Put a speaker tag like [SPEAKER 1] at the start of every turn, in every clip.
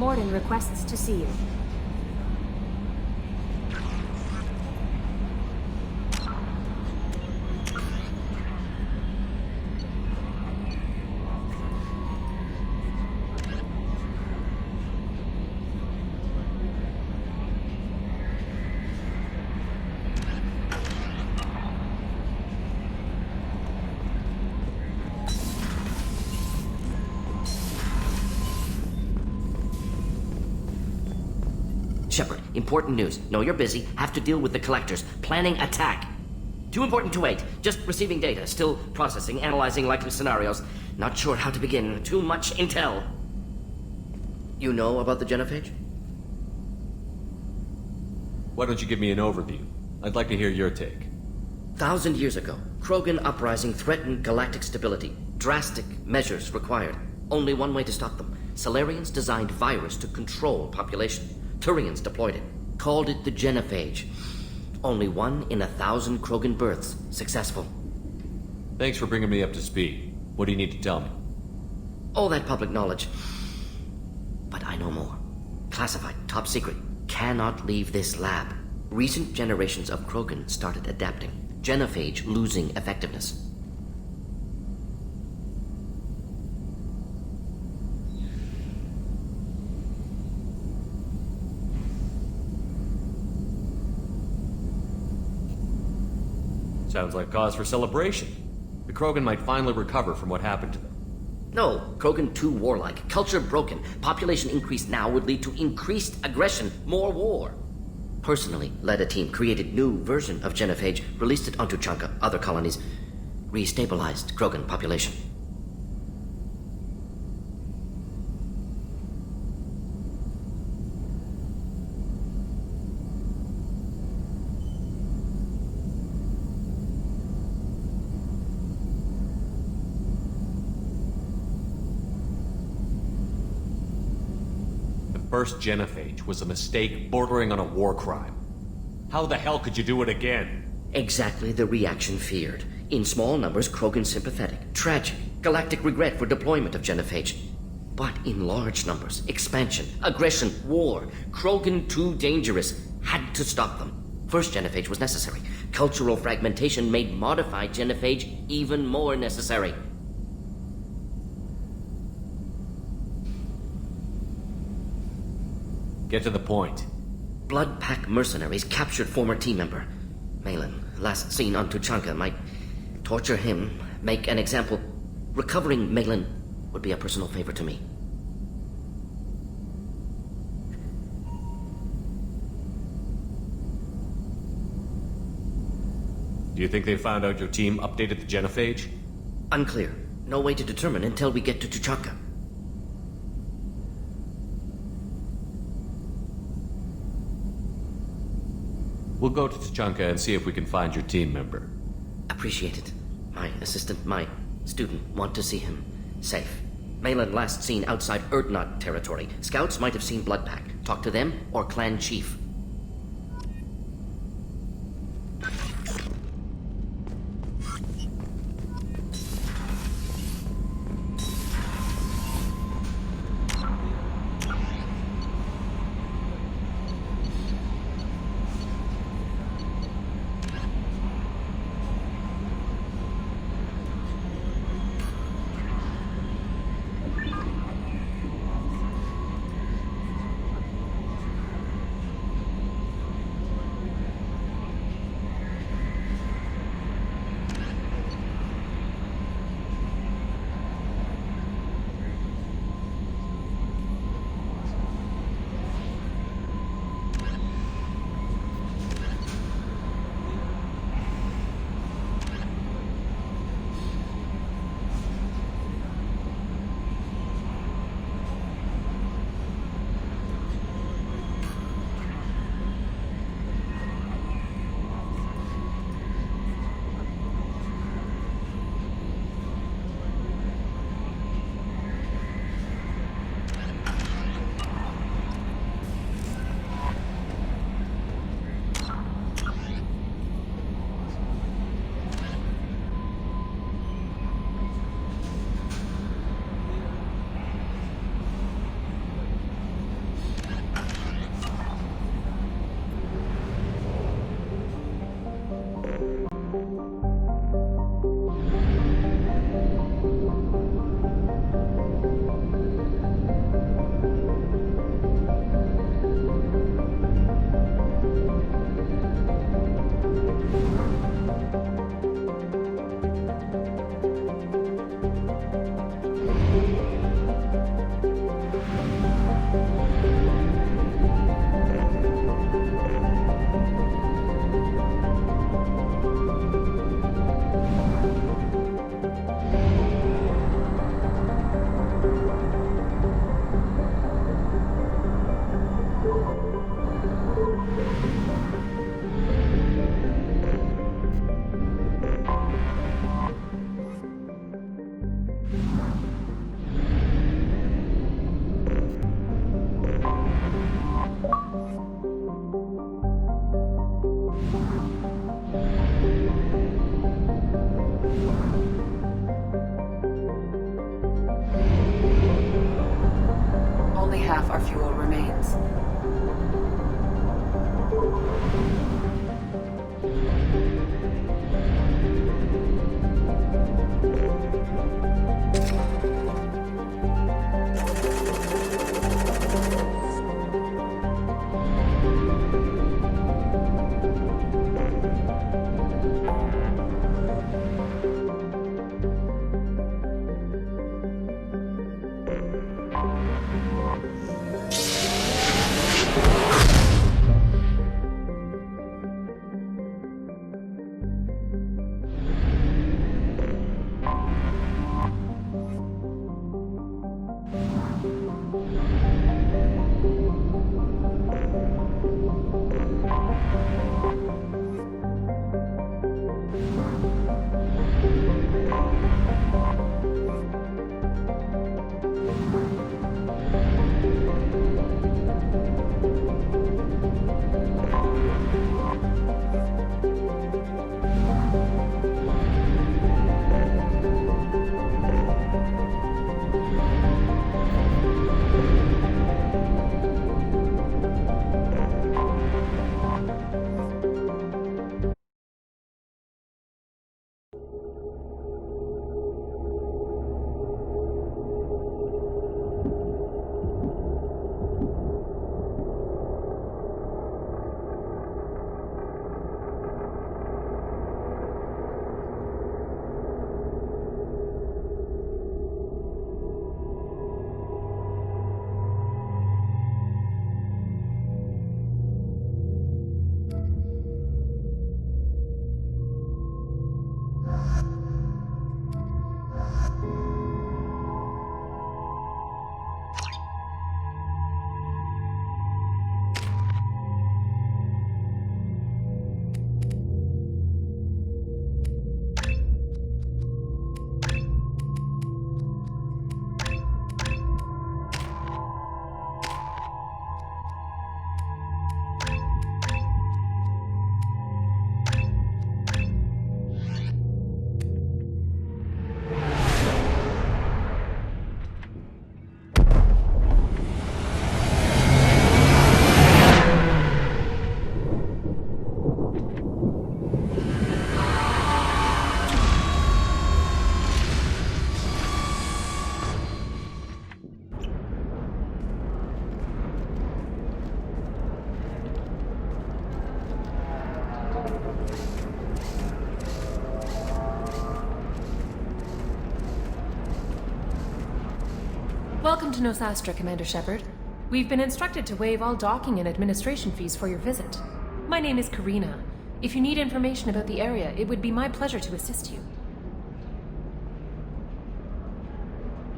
[SPEAKER 1] Morden requests to see you.
[SPEAKER 2] Shepard, important news. Know you're busy. Have to deal with the collectors. Planning attack. Too important to wait. Just receiving data. Still processing, analyzing likely scenarios. Not sure how to begin. Too much intel. You know about the genophage?
[SPEAKER 3] Why don't you give me an overview? I'd like to hear your take.
[SPEAKER 2] 1,000 years ago, Krogan uprising threatened galactic stability. Drastic measures required. Only one way to stop them. Salarians designed virus to control population. Turians deployed it. Called it the genophage. Only 1 in 1,000 Krogan births successful.
[SPEAKER 3] Thanks for bringing me up to speed. What do you need to tell me?
[SPEAKER 2] All that public knowledge. But I know more. Classified, top secret. Cannot leave this lab. Recent generations of Krogan started adapting. Genophage losing effectiveness.
[SPEAKER 3] Sounds like cause for celebration. The Krogan might finally recover from what happened to them.
[SPEAKER 2] No, Krogan too warlike. Culture broken. Population increase now would lead to increased aggression, more war. Personally led a team, created new version of genophage, released it onto Chanka, other colonies, restabilized Krogan population.
[SPEAKER 3] First genophage was a mistake bordering on a war crime. How the hell could you do it again?
[SPEAKER 2] Exactly the reaction feared. In small numbers, Krogan sympathetic. Tragic. Galactic regret for deployment of genophage. But in large numbers, expansion, aggression, war. Krogan too dangerous. Had to stop them. First genophage was necessary. Cultural fragmentation made modified genophage even more necessary.
[SPEAKER 3] Get to the point.
[SPEAKER 2] Blood Pack mercenaries captured former team member. Malin, last seen on Tuchanka, might torture him, make an example. Recovering Malin would be a personal favor to me.
[SPEAKER 3] Do you think they found out your team updated the genophage?
[SPEAKER 2] Unclear. No way to determine until we get to Tuchanka.
[SPEAKER 3] We'll go to Tuchanka and see if we can find your team member.
[SPEAKER 2] Appreciate it. My assistant, my student want to see him safe. Malin last seen outside Erdnot territory. Scouts might have seen Bloodpack. Talk to them or clan chief.
[SPEAKER 1] our fuel remains.
[SPEAKER 4] Welcome to Nosastra, Commander Shepard. We've been instructed to waive all docking and administration fees for your visit. My name is Karina. If you need information about the area, it would be my pleasure to assist you.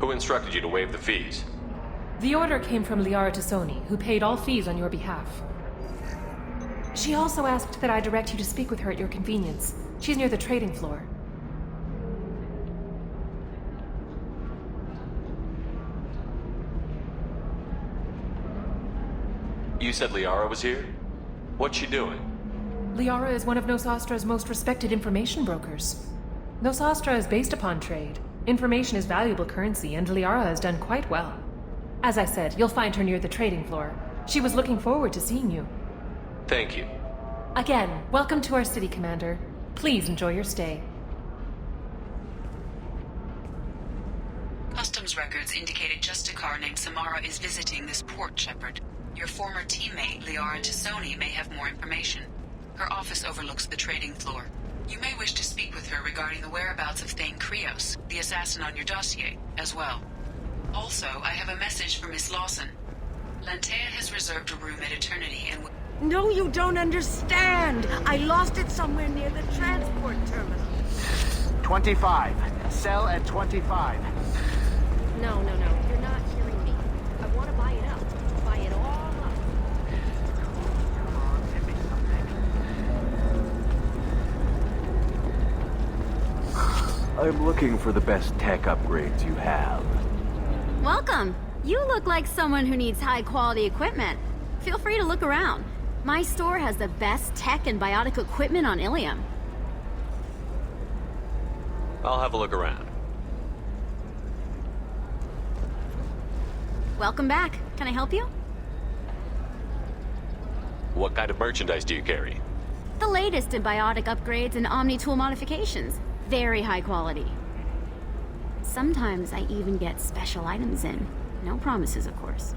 [SPEAKER 3] Who instructed you to waive the fees?
[SPEAKER 4] The order came from Liara Tassoni, who paid all fees on your behalf. She also asked that I direct you to speak with her at your convenience. She's near the trading floor.
[SPEAKER 3] You said Liara was here? What's she doing?
[SPEAKER 4] Liara is one of Nosastra's most respected information brokers. Nosastra is based upon trade. Information is valuable currency, and Liara has done quite well. As I said, you'll find her near the trading floor. She was looking forward to seeing you.
[SPEAKER 3] Thank you.
[SPEAKER 4] Again, welcome to our city, Commander. Please enjoy your stay.
[SPEAKER 1] Customs records indicated just a car named Samara is visiting this port, Shepard. Your former teammate, Liara Tassoni, may have more information. Her office overlooks the trading floor. You may wish to speak with her regarding the whereabouts of Thane Krios, the assassin on your dossier, as well. Also, I have a message for Miss Lawson. Lantea has reserved a room at Eternity and...
[SPEAKER 5] No, you don't understand! I lost it somewhere near the transport terminal.
[SPEAKER 6] 25. Sell at 25.
[SPEAKER 5] No, you're not hearing me. I want to buy it up. Buy it all up.
[SPEAKER 6] Come on, give me something. I'm looking for the best tech upgrades you have.
[SPEAKER 7] Welcome. You look like someone who needs high-quality equipment. Feel free to look around. My store has the best tech and biotic equipment on Ilium.
[SPEAKER 3] I'll have a look around.
[SPEAKER 7] Welcome back. Can I help you?
[SPEAKER 3] What kind of merchandise do you carry?
[SPEAKER 7] The latest in biotic upgrades and omni-tool modifications. Very high quality. Sometimes I even get special items in. No promises, of course.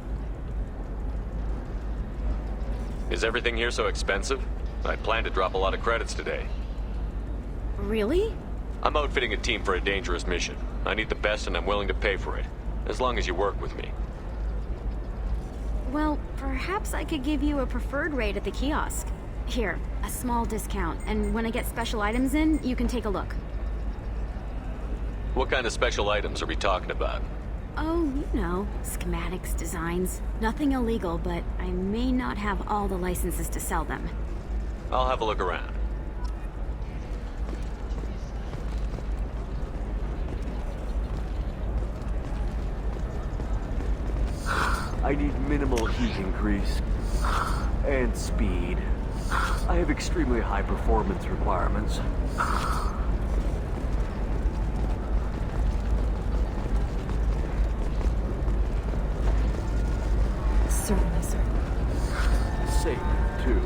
[SPEAKER 3] Is everything here so expensive? I plan to drop a lot of credits today.
[SPEAKER 7] Really?
[SPEAKER 3] I'm outfitting a team for a dangerous mission. I need the best and I'm willing to pay for it. As long as you work with me.
[SPEAKER 7] Well, perhaps I could give you a preferred rate at the kiosk. Here, a small discount, and when I get special items in, you can take a look.
[SPEAKER 3] What kind of special items are we talking about?
[SPEAKER 7] Oh, you know, schematics, designs. Nothing illegal, but I may not have all the licenses to sell them.
[SPEAKER 3] I'll have a look around.
[SPEAKER 6] I need minimal heat increase and speed. I have extremely high performance requirements.
[SPEAKER 4] Certainly, sir.
[SPEAKER 6] Safe, too.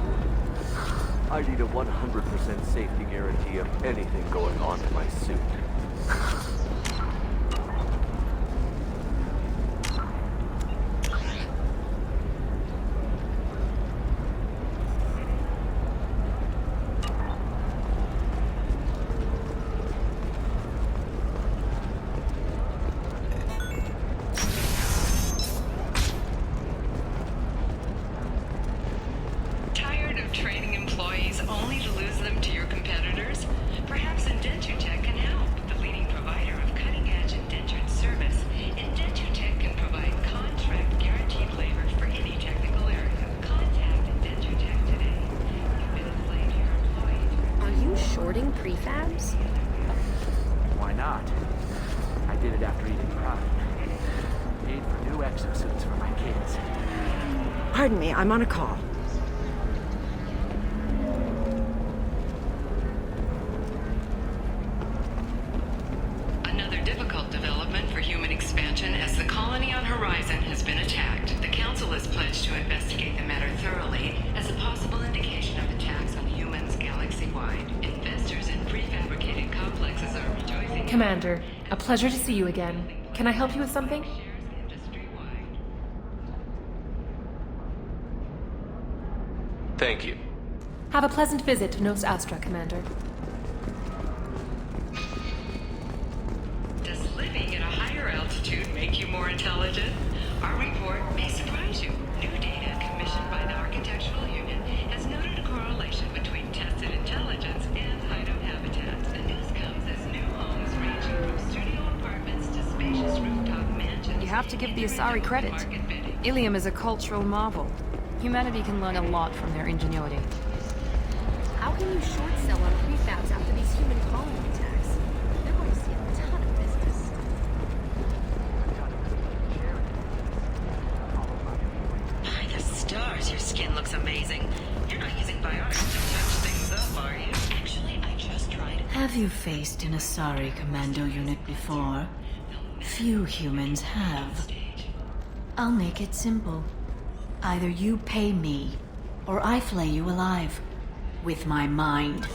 [SPEAKER 6] I need a 100% safety guarantee of anything going on in my suit.
[SPEAKER 1] Tired of training employees only to lose them to your competitors? Perhaps IndentureTech can help. The leading provider of cutting-edge indentured service, IndentureTech can provide contract guaranteed labor for any technical area. Contact IndentureTech today. You've been a slave to your employees.
[SPEAKER 5] Are you shorting prefabs?
[SPEAKER 8] Why not? I did it after eating product. Paid for new exosuits for my kids.
[SPEAKER 9] Pardon me, I'm on a call.
[SPEAKER 1] Another difficult development for human expansion as the colony on Horizon has been attacked. The Council has pledged to investigate the matter thoroughly as a possible indication of attacks on humans galaxy-wide. Investors in prefabricated complexes are rejoicing.
[SPEAKER 4] Commander, a pleasure to see you again. Can I help you with something?
[SPEAKER 3] Thank you.
[SPEAKER 4] Have a pleasant visit to Nos Astra, Commander.
[SPEAKER 1] Does living at a higher altitude make you more intelligent? Our report may surprise you. New data commissioned by the Architectural Union has noted a correlation between tested intelligence and hideout habitats. The news comes as new homes ranging from studio apartments to spacious rooftop mansions.
[SPEAKER 10] You have to give the Asari credit. Ilium is a cultural marvel. Humanity can learn a lot from their ingenuity.
[SPEAKER 5] How can you short sell on prefabs after these human colony attacks? They're going to see a ton of business.
[SPEAKER 1] By the stars, your skin looks amazing. You're not using biotics to touch things up, are you? Actually, I just tried it.
[SPEAKER 11] Have you faced an Asari commando unit before? Few humans have. I'll make it simple. Either you pay me, or I flay you alive. With my mind.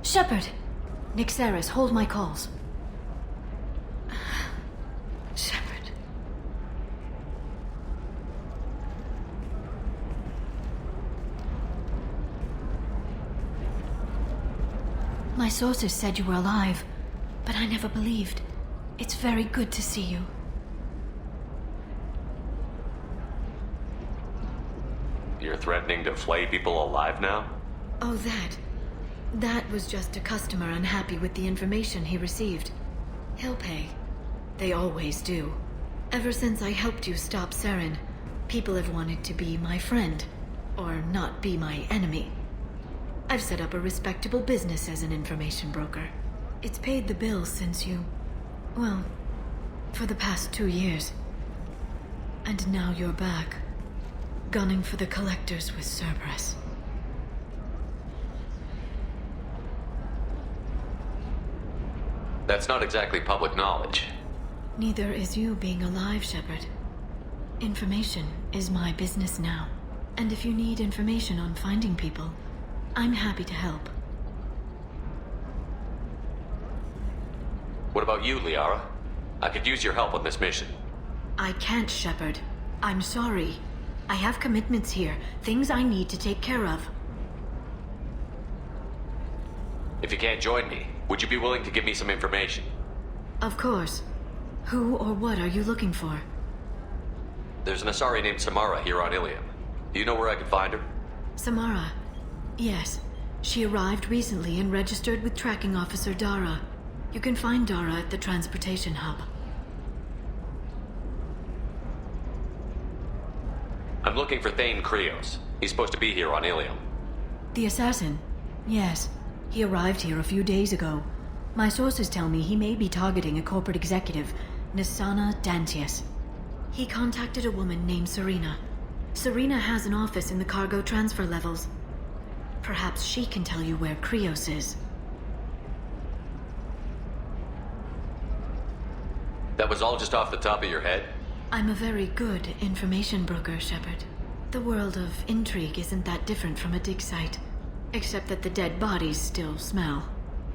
[SPEAKER 11] Shepard! Nixeris, hold my calls. Shepard. My sources said you were alive, but I never believed. It's very good to see you.
[SPEAKER 3] You're threatening to flay people alive now?
[SPEAKER 11] Oh, that was just a customer unhappy with the information he received. He'll pay. They always do. Ever since I helped you stop Saren, people have wanted to be my friend, or not be my enemy. I've set up a respectable business as an information broker. It's paid the bills since you... well, for the past 2 years. And now you're back. Gunning for the collectors with Cerberus.
[SPEAKER 3] That's not exactly public knowledge.
[SPEAKER 11] Neither is you being alive, Shepard. Information is my business now. And if you need information on finding people, I'm happy to help.
[SPEAKER 3] What about you, Liara? I could use your help on this mission.
[SPEAKER 11] I can't, Shepard. I'm sorry. I have commitments here, things I need to take care of.
[SPEAKER 3] If you can't join me, would you be willing to give me some information?
[SPEAKER 11] Of course. Who or what are you looking for?
[SPEAKER 3] There's an Asari named Samara here on Ilium. Do you know where I can find her?
[SPEAKER 11] Samara. Yes. She arrived recently and registered with Tracking Officer Dara. You can find Dara at the transportation hub.
[SPEAKER 3] I'm looking for Thane Krios. He's supposed to be here on Ilium.
[SPEAKER 11] The assassin? Yes. He arrived here a few days ago. My sources tell me he may be targeting a corporate executive, Nisana Dantius. He contacted a woman named Serena. Serena has an office in the cargo transfer levels. Perhaps she can tell you where Krios is.
[SPEAKER 3] That was all just off the top of your head?
[SPEAKER 11] I'm a very good information broker, Shepard. The world of intrigue isn't that different from a dig site, except that the dead bodies still smell.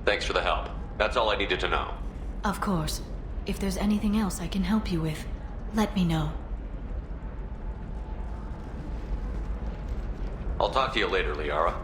[SPEAKER 3] Thanks for the help. That's all I needed to know.
[SPEAKER 11] Of course. If there's anything else I can help you with, let me know.
[SPEAKER 3] I'll talk to you later, Liara.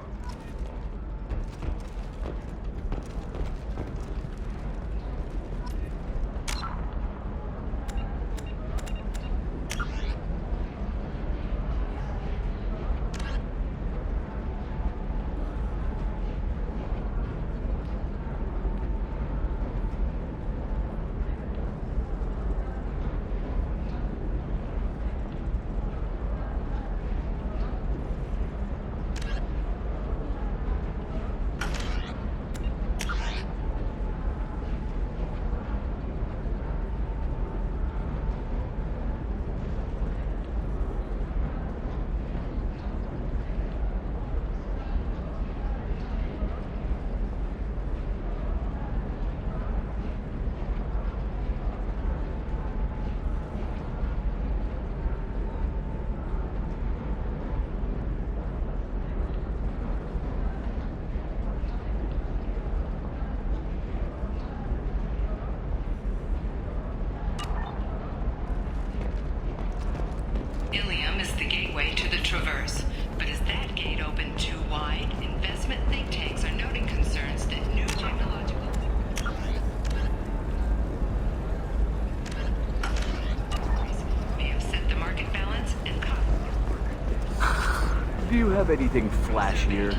[SPEAKER 1] Ilium is the gateway to the Traverse. But is that gate open too wide? Investment think tanks are noting concerns that new technological... may have set the market balance and
[SPEAKER 6] Do you have anything flashier?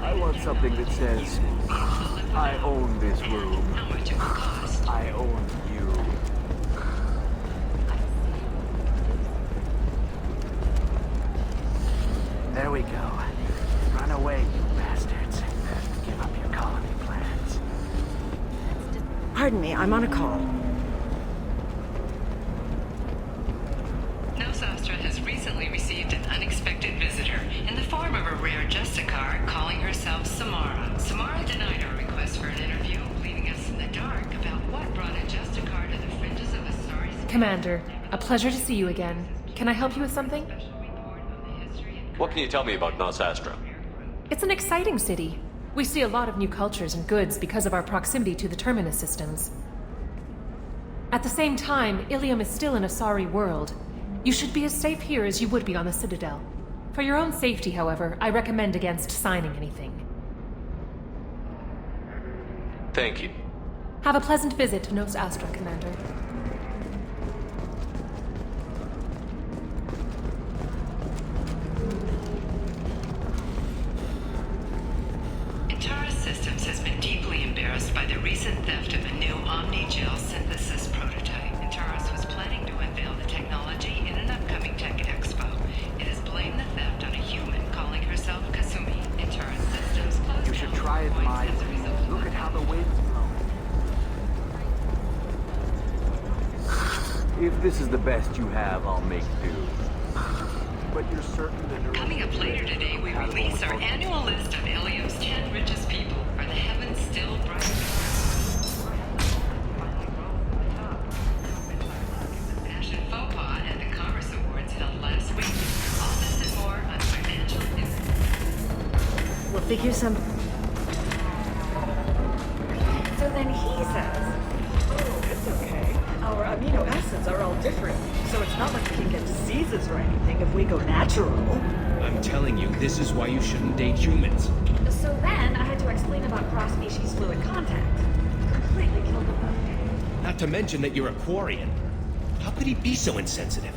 [SPEAKER 6] I want something that says, I own this room.
[SPEAKER 1] how much it will cost.
[SPEAKER 6] I own you.
[SPEAKER 8] There we go. Run away, you bastards. Give up your colony plans.
[SPEAKER 9] Pardon me, I'm on a call.
[SPEAKER 1] Nosastra has recently received an unexpected visitor in the form of a rare Justicar calling herself Samara. Samara denied our request for an interview, leaving us in the dark about what brought a Justicar to the fringes of Asari's...
[SPEAKER 4] Commander, a pleasure to see you again. Can I help you with something?
[SPEAKER 3] What can you tell me about Nosastra?
[SPEAKER 4] It's an exciting city. We see a lot of new cultures and goods because of our proximity to the Terminus systems. At the same time, Ilium is still an Asari world. You should be as safe here as you would be on the Citadel. For your own safety, however, I recommend against signing anything.
[SPEAKER 3] Thank you.
[SPEAKER 4] Have a pleasant visit to Nos Astra, Commander.
[SPEAKER 1] Intaris Systems has been deeply embarrassed by the recent theft of a new Omni-Gel synthesis prototype. Intaris was planning to unveil the technology in an upcoming Tech Expo. It has blamed the theft on a human calling herself Kasumi. Intaris Systems closed
[SPEAKER 8] You should
[SPEAKER 1] down
[SPEAKER 8] try it
[SPEAKER 1] points
[SPEAKER 8] my
[SPEAKER 1] as a
[SPEAKER 8] way.
[SPEAKER 1] result.
[SPEAKER 8] Look at how the wind's blowing.
[SPEAKER 6] If this is the best you have, I'll make do. But you're certain that you're...
[SPEAKER 1] Coming up later today, we release our annual list of Ilium's 10 richest people. Are the heavens still bright? Fashion faux pas at the
[SPEAKER 9] figure some...
[SPEAKER 12] So then he says, oh, it's okay. Our amino acids are all different, so it's not like we can get diseases or anything if we go natural.
[SPEAKER 13] I'm telling you, this is why you shouldn't date humans.
[SPEAKER 12] So then I had to explain about cross-species fluid contact. Completely killed the mood.
[SPEAKER 13] Not to mention that you're a Quarian. How could he be so insensitive?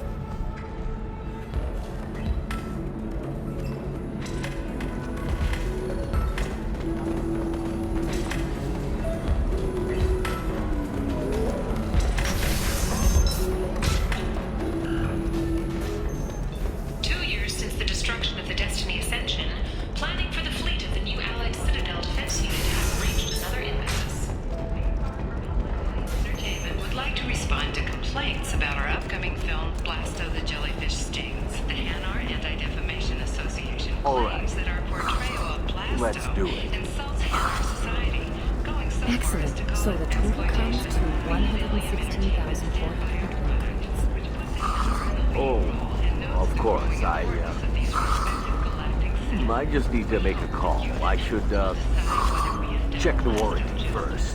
[SPEAKER 5] Excellent. So the total comes to 116,400 credits.
[SPEAKER 6] Oh, of course. I just need to make a call. I should, check the warranty first.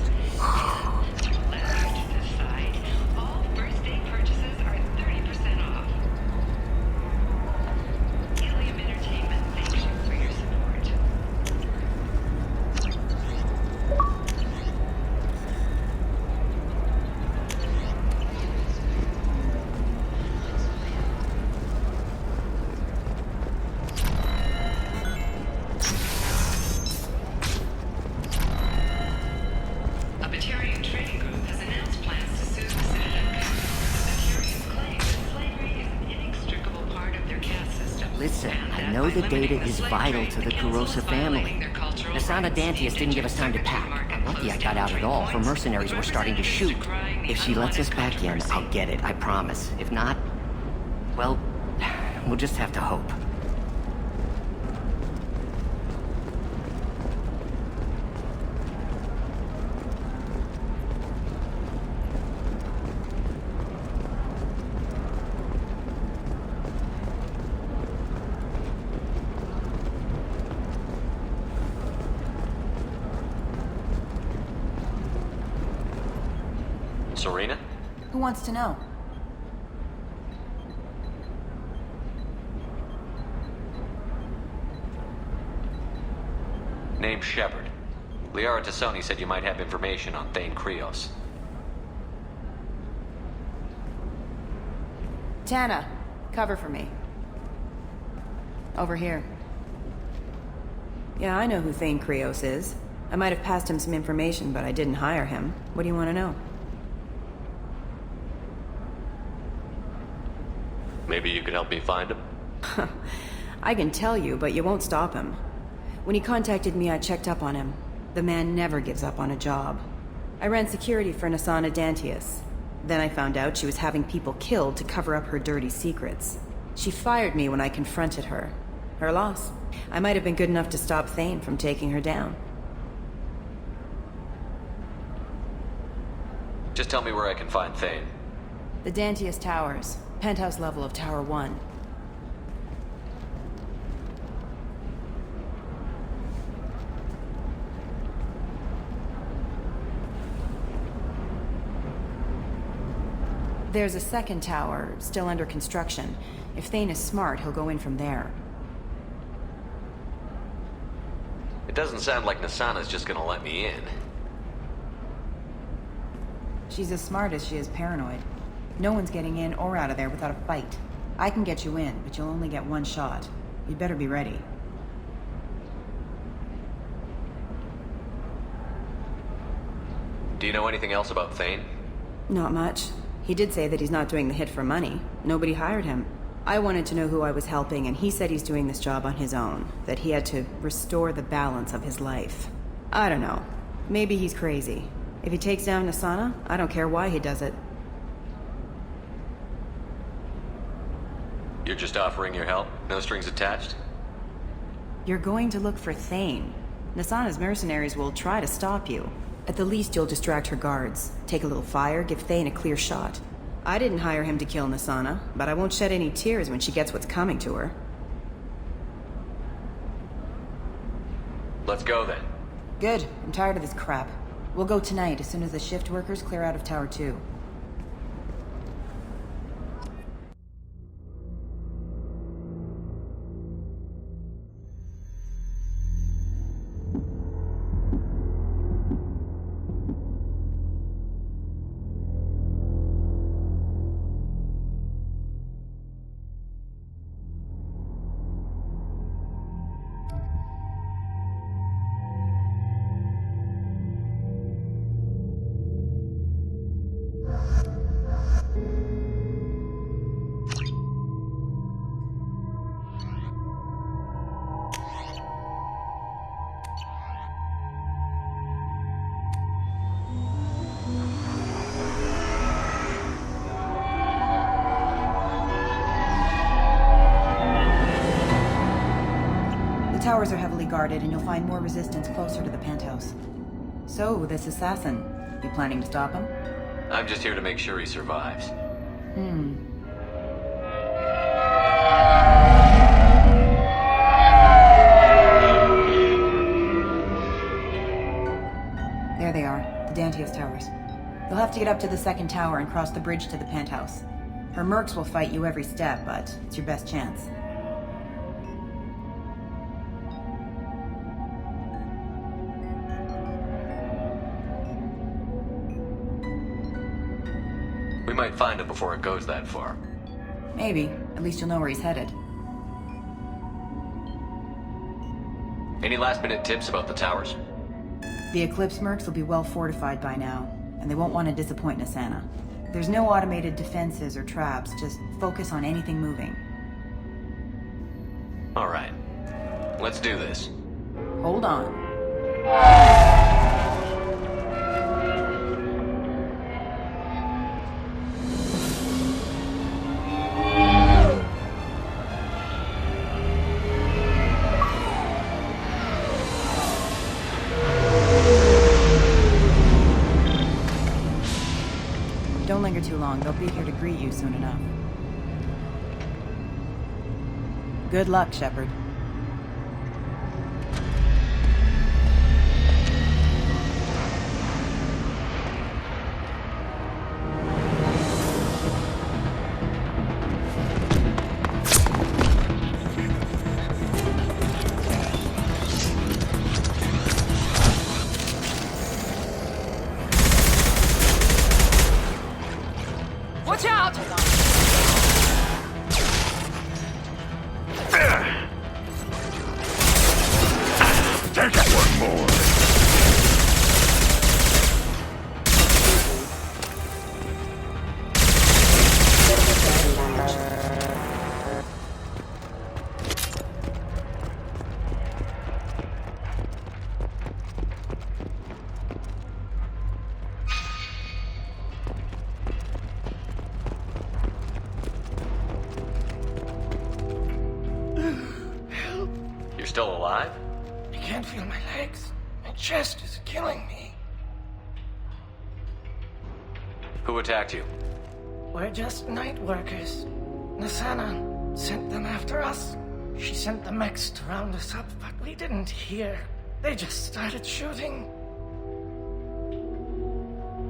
[SPEAKER 2] Listen, I know the data is vital to the Kurosa family. Nasana Dantius didn't give us time to pack. I'm lucky I got out at all, for mercenaries were starting to shoot. If she lets us back in, I'll get it, I promise. If not, well, we'll just have to hope.
[SPEAKER 3] Serena?
[SPEAKER 10] Who wants to know?
[SPEAKER 3] Name's Shepard. Liara Tassoni said you might have information on Thane Krios.
[SPEAKER 10] Tana, cover for me. Over here.
[SPEAKER 14] Yeah, I know who Thane Krios is. I might have passed him some information, but I didn't hire him. What do you want to know?
[SPEAKER 3] Maybe you could help me find him?
[SPEAKER 14] I can tell you, but you won't stop him. When he contacted me, I checked up on him. The man never gives up on a job. I ran security for Nasana Dantius. Then I found out she was having people killed to cover up her dirty secrets. She fired me when I confronted her. Her loss. I might have been good enough to stop Thane from taking her down.
[SPEAKER 3] Just tell me where I can find Thane.
[SPEAKER 14] The Dantius Towers. Penthouse level of Tower 1. There's a second tower, still under construction. If Thane is smart, he'll go in from there.
[SPEAKER 3] It doesn't sound like Nasana's just gonna let me in.
[SPEAKER 14] She's as smart as she is paranoid. No one's getting in or out of there without a fight. I can get you in, but you'll only get one shot. You'd better be ready.
[SPEAKER 3] Do you know anything else about Thane?
[SPEAKER 14] Not much. He did say that he's not doing the hit for money. Nobody hired him. I wanted to know who I was helping, and he said he's doing this job on his own. That he had to restore the balance of his life. I don't know. Maybe he's crazy. If he takes down Nasana, I don't care why he does it.
[SPEAKER 3] You're just offering your help? No strings attached?
[SPEAKER 14] You're going to look for Thane. Nasana's mercenaries will try to stop you. At the least, you'll distract her guards. Take a little fire, give Thane a clear shot. I didn't hire him to kill Nasana, but I won't shed any tears when she gets what's coming to her.
[SPEAKER 3] Let's go then.
[SPEAKER 14] Good. I'm tired of this crap. We'll go tonight as soon as the shift workers clear out of Tower 2. The towers are heavily guarded, and you'll find more resistance closer to the penthouse. So, this assassin, you planning to stop him?
[SPEAKER 3] I'm just here to make sure he survives.
[SPEAKER 14] There they are, the Dantius towers. You'll have to get up to the second tower and cross the bridge to the penthouse. Her mercs will fight you every step, but it's your best chance.
[SPEAKER 3] We might find him before it goes that far.
[SPEAKER 14] Maybe. At least you'll know where he's headed.
[SPEAKER 3] Any last-minute tips about the towers?
[SPEAKER 14] The Eclipse mercs will be well fortified by now, and they won't want to disappoint Nasana. There's no automated defenses or traps, just focus on anything moving.
[SPEAKER 3] Alright. Let's do this.
[SPEAKER 14] Hold on. Don't linger too long. They'll be here to greet you soon enough. Good luck, Shepard.
[SPEAKER 10] Watch out!
[SPEAKER 15] Take it one more.
[SPEAKER 3] You're still alive?
[SPEAKER 16] I can't feel my legs. My chest is killing me.
[SPEAKER 3] Who attacked you?
[SPEAKER 16] We're just night workers. Nasana sent them after us. She sent the mechs to round us up, but we didn't hear. They just started shooting.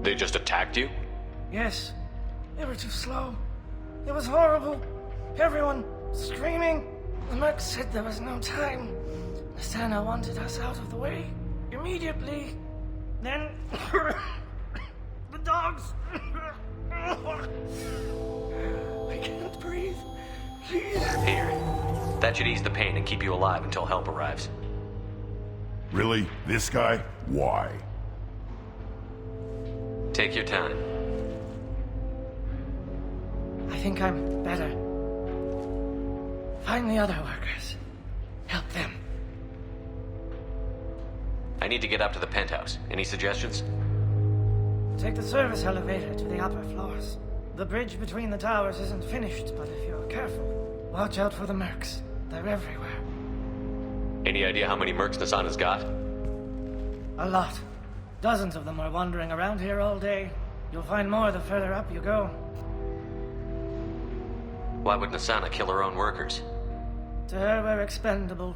[SPEAKER 3] They just attacked you?
[SPEAKER 16] Yes. They were too slow. It was horrible. Everyone screaming. The merc said there was no time. Nasana wanted us out of the way immediately. Then the dogs. I can't breathe. Please.
[SPEAKER 3] Here. That should ease the pain and keep you alive until help arrives.
[SPEAKER 15] Really? This guy? Why?
[SPEAKER 3] Take your time.
[SPEAKER 16] I think I'm better. Find the other workers. Help them.
[SPEAKER 3] I need to get up to the penthouse. Any suggestions?
[SPEAKER 16] Take the service elevator to the upper floors. The bridge between the towers isn't finished, but if you're careful, watch out for the mercs. They're everywhere.
[SPEAKER 3] Any idea how many mercs Nasana's got?
[SPEAKER 16] A lot. Dozens of them are wandering around here all day. You'll find more the further up you go.
[SPEAKER 3] Why would Nasana kill her own workers?
[SPEAKER 16] To her, we're expendable.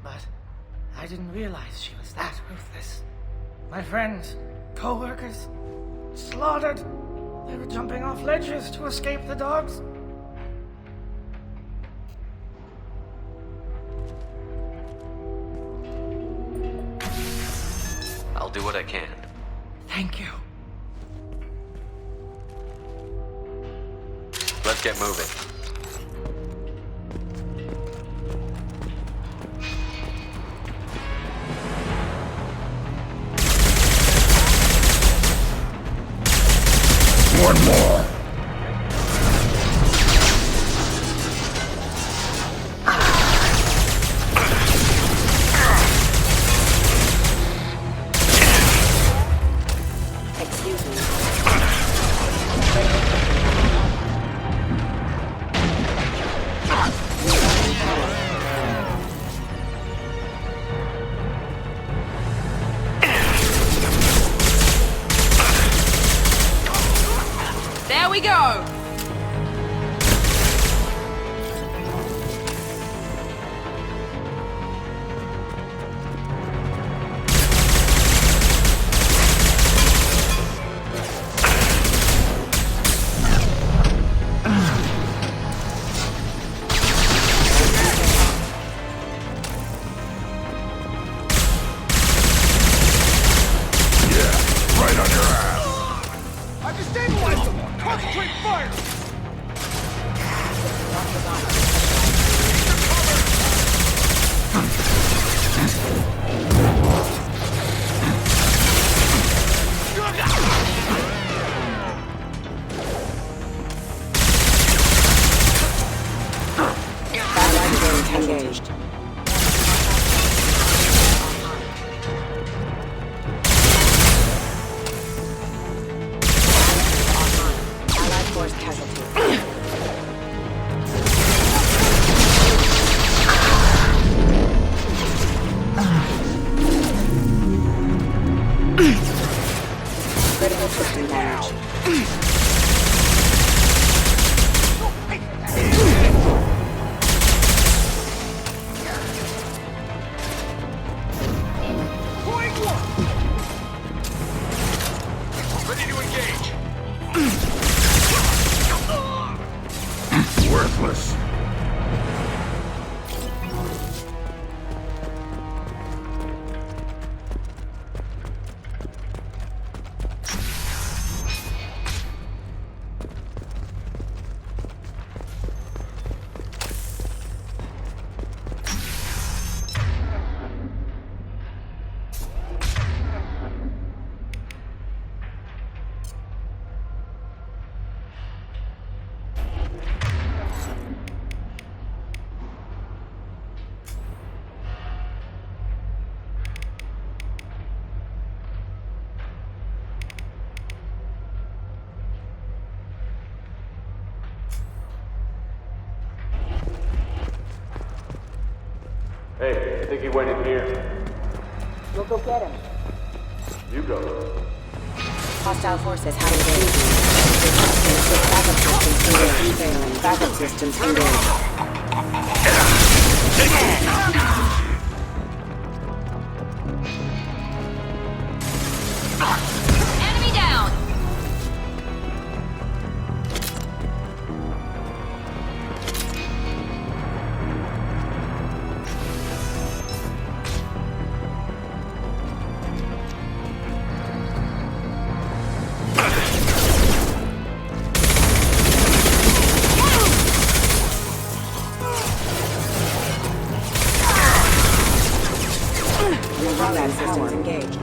[SPEAKER 16] But I didn't realize she was that ruthless. My friends, co-workers, slaughtered. They were jumping off ledges to escape the dogs.
[SPEAKER 3] I'll do what I can.
[SPEAKER 16] Thank you.
[SPEAKER 3] Let's get moving.
[SPEAKER 15] One more.
[SPEAKER 9] Excuse me.
[SPEAKER 10] There we go!
[SPEAKER 15] Right on your ass.
[SPEAKER 17] I just stabilized them! Concentrate fire!
[SPEAKER 9] Engaged. Allied force casualty. Critical system damage.
[SPEAKER 17] Ready to engage!
[SPEAKER 15] Worthless.
[SPEAKER 6] Hey, I think he went in here.
[SPEAKER 9] We'll go get him.
[SPEAKER 6] You go.
[SPEAKER 9] Hostile forces have engaged. Backup systems engaged.
[SPEAKER 10] Enemy down!
[SPEAKER 9] Combat systems engaged.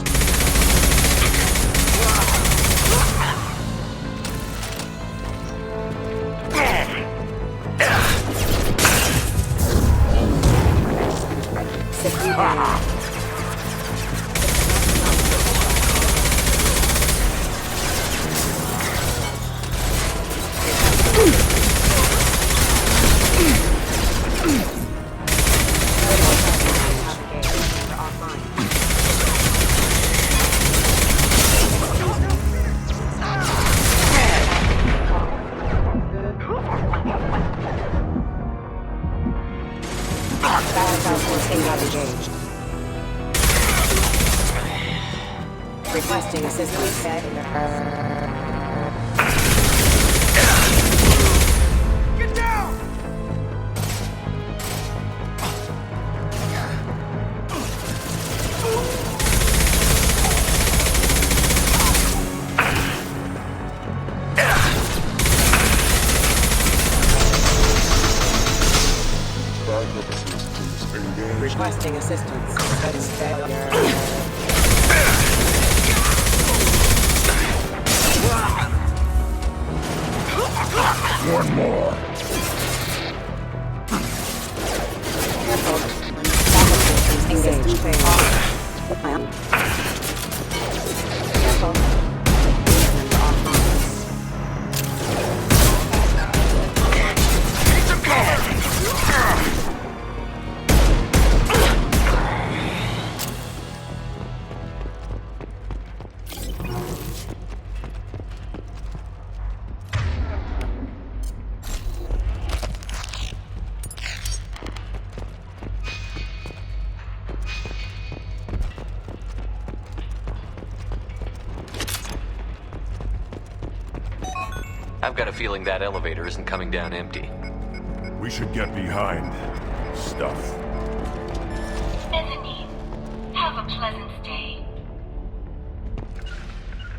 [SPEAKER 9] Requesting assistance.
[SPEAKER 17] Get down!
[SPEAKER 9] Requesting assistance.
[SPEAKER 15] One more.
[SPEAKER 9] Engaged.
[SPEAKER 3] I've got a feeling that elevator isn't coming down empty.
[SPEAKER 15] We should get behind stuff.
[SPEAKER 18] Bethany, have a pleasant stay.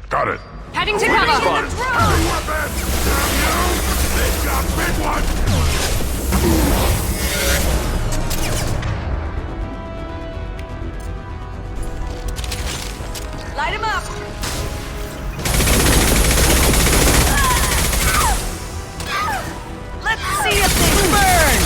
[SPEAKER 15] Got it.
[SPEAKER 10] Heading to cover!
[SPEAKER 15] They've got big ones!
[SPEAKER 10] Light him up! Let's see if they burn!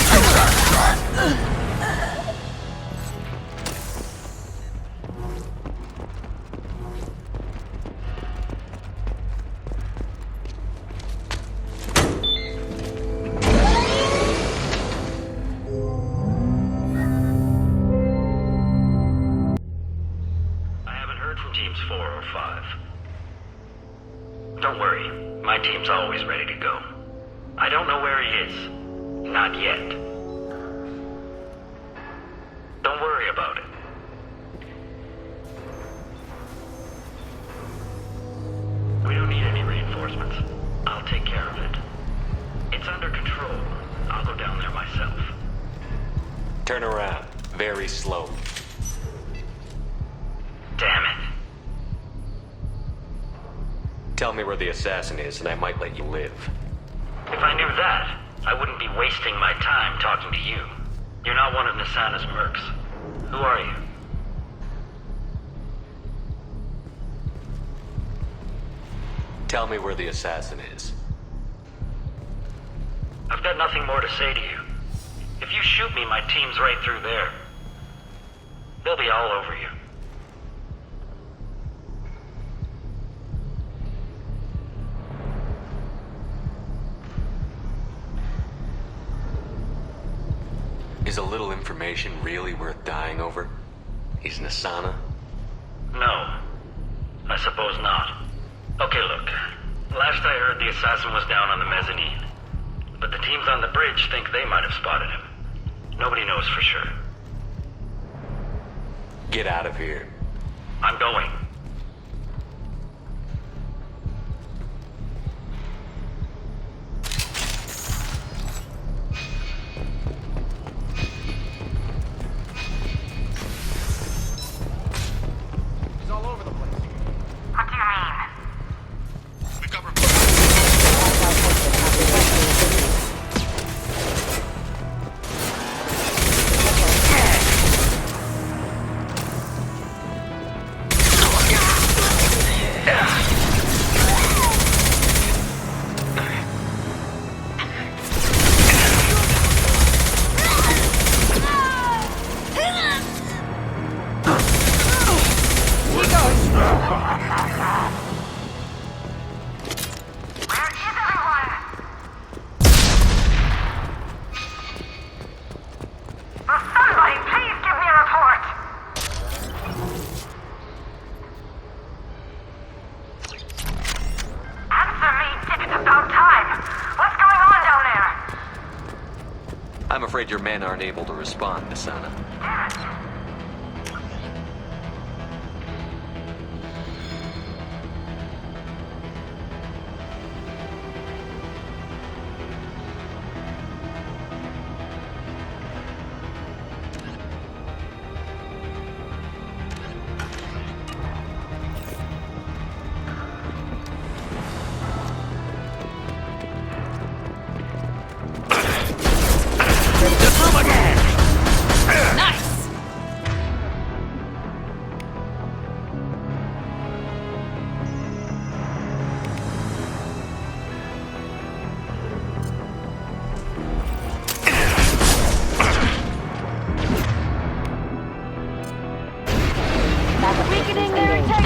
[SPEAKER 19] I haven't heard from teams 4 or 5. Don't worry, my team's always ready to go. I don't know where he is. Not yet. Don't worry about it. We don't need any reinforcements. I'll take care of it. It's under control. I'll go down there myself.
[SPEAKER 3] Turn around. Very slow.
[SPEAKER 19] Damn it.
[SPEAKER 3] Tell me where the assassin is, and I might let you live.
[SPEAKER 19] If I knew that, I wouldn't be wasting my time talking to you. You're not one of Nasana's mercs. Who are you?
[SPEAKER 3] Tell me where the assassin is.
[SPEAKER 19] I've got nothing more to say to you. If you shoot me, my team's right through there. They'll be all over you.
[SPEAKER 3] Is a little information really worth dying over? He's Nasana?
[SPEAKER 19] No. I suppose not. Okay, look. Last I heard, the assassin was down on the mezzanine. But the teams on the bridge think they might have spotted him. Nobody knows for sure.
[SPEAKER 3] Get out of here.
[SPEAKER 19] I'm going.
[SPEAKER 17] He's all over the place.
[SPEAKER 18] What do you mean?
[SPEAKER 3] I'm afraid your men aren't able to respond, Nasana.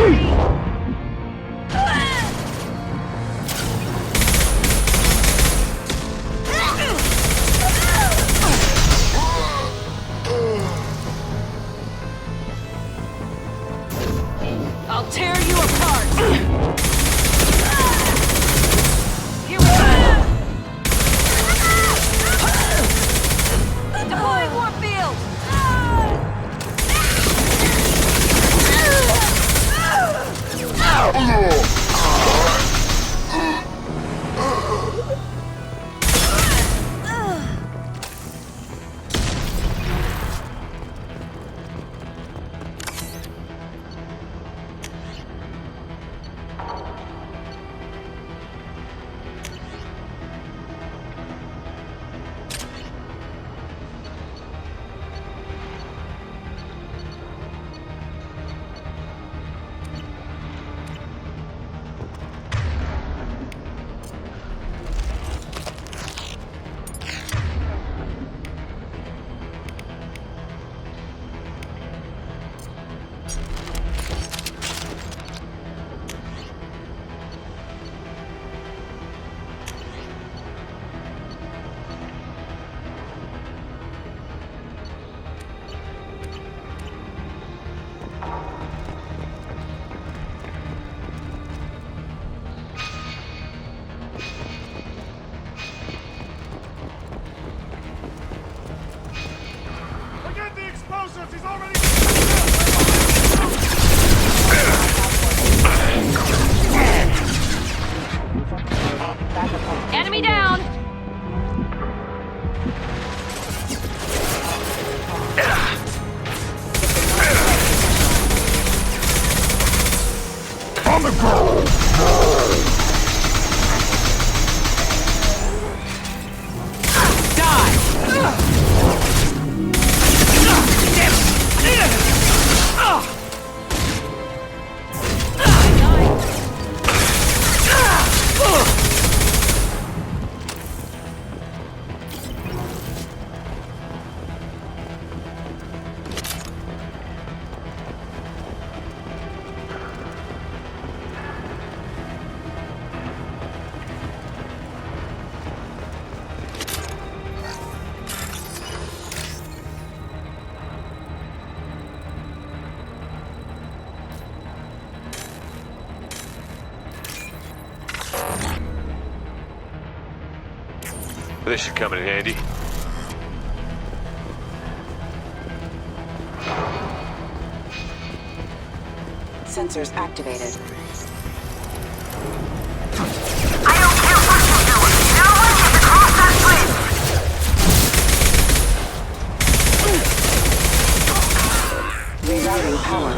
[SPEAKER 10] I'll tear you apart! Here we go! Deploying warp field!
[SPEAKER 17] Forget the explosives! He's already...
[SPEAKER 10] Enemy down!
[SPEAKER 15] On the ground!
[SPEAKER 20] This should come in handy.
[SPEAKER 9] Sensors activated.
[SPEAKER 18] I don't care what you do. No one gets across that bridge.
[SPEAKER 9] Rerouting power.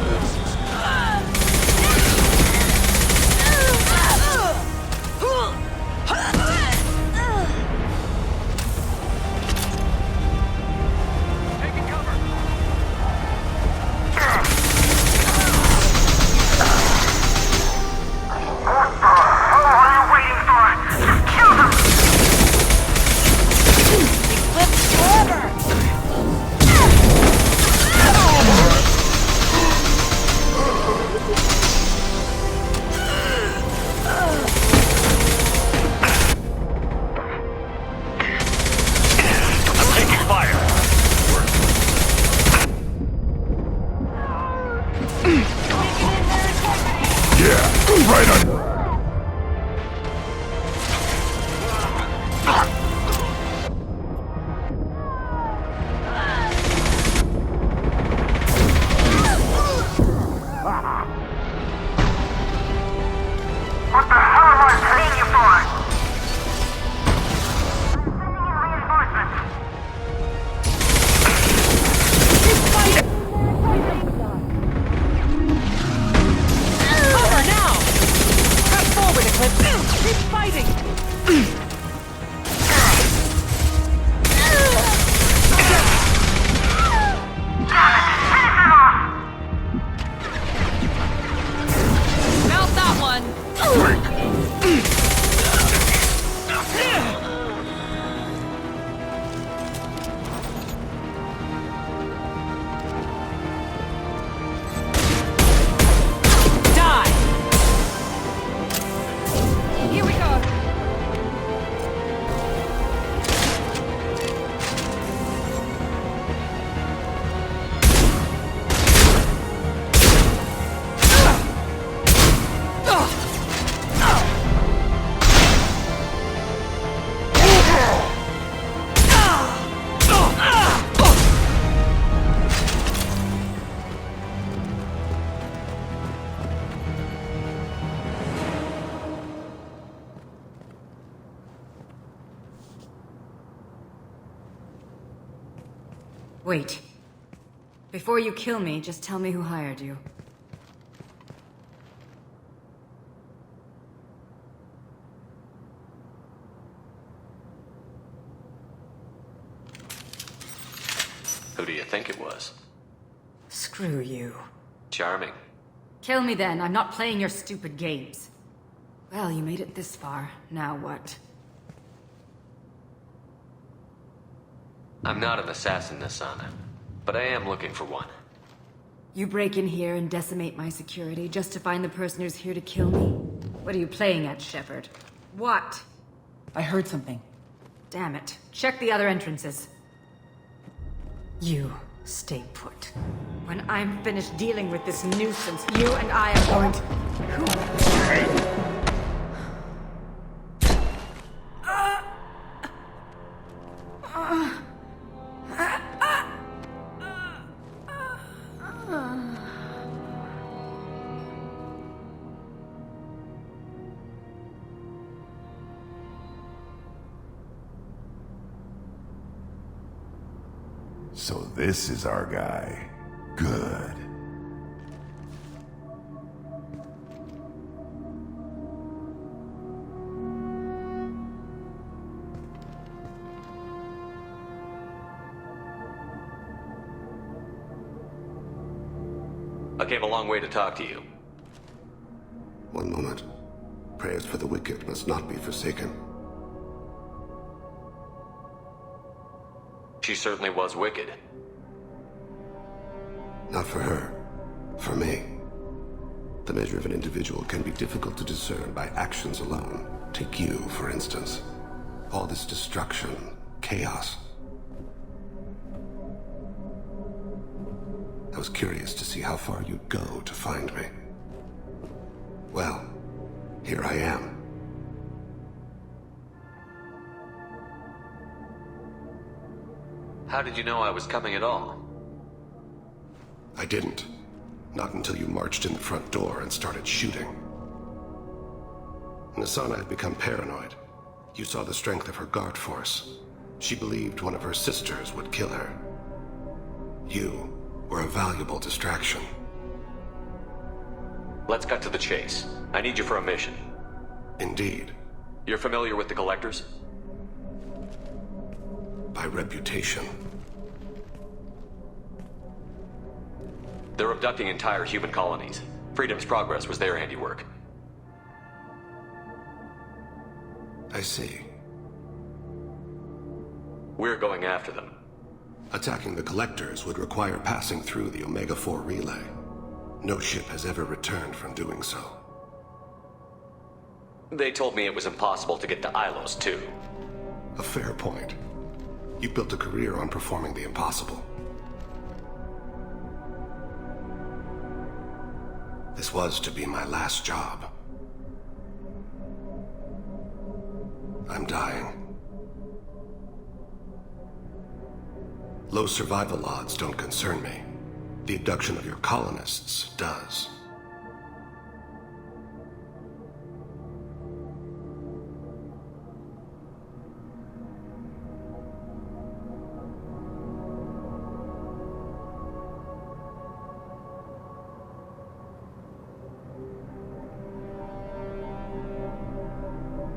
[SPEAKER 15] Right on.
[SPEAKER 18] What the hell am I paying you for?
[SPEAKER 10] Cover now! Press forward, Eclipse! Keep fighting! Mount that one!
[SPEAKER 14] Wait. Before you kill me, just tell me who hired you.
[SPEAKER 3] Who do you think it was?
[SPEAKER 14] Screw you.
[SPEAKER 3] Charming.
[SPEAKER 14] Kill me then. I'm not playing your stupid games. Well, you made it this far. Now what?
[SPEAKER 3] I'm not an assassin, Asana, but I am looking for one.
[SPEAKER 14] You break in here and decimate my security just to find the person who's here to kill me? What are you playing at, Shepard? What?
[SPEAKER 21] I heard something.
[SPEAKER 14] Damn it. Check the other entrances. You stay put. When I'm finished dealing with this nuisance, you and I are going to...
[SPEAKER 15] So this is our guy. Good.
[SPEAKER 3] I came a long way to talk to you.
[SPEAKER 22] One moment. Prayers for the wicked must not be forsaken.
[SPEAKER 3] She certainly was wicked.
[SPEAKER 22] Not for her. For me. The measure of an individual can be difficult to discern by actions alone. Take you, for instance. All this destruction, chaos. I was curious to see how far you'd go to find me. Well, here I am.
[SPEAKER 3] How did you know I was coming at all?
[SPEAKER 22] I didn't. Not until you marched in the front door and started shooting. Nasana had become paranoid. You saw the strength of her guard force. She believed one of her sisters would kill her. You were a valuable distraction.
[SPEAKER 3] Let's cut to the chase. I need you for a mission.
[SPEAKER 22] Indeed.
[SPEAKER 3] You're familiar with the Collectors?
[SPEAKER 22] By reputation.
[SPEAKER 3] They're abducting entire human colonies. Freedom's Progress was their handiwork.
[SPEAKER 22] I see.
[SPEAKER 3] We're going after them.
[SPEAKER 22] Attacking the Collectors would require passing through the Omega-4 relay. No ship has ever returned from doing so.
[SPEAKER 3] They told me it was impossible to get to Ilos, too.
[SPEAKER 22] A fair point. You built a career on performing the impossible. This was to be my last job. I'm dying. Low survival odds don't concern me. The abduction of your colonists does.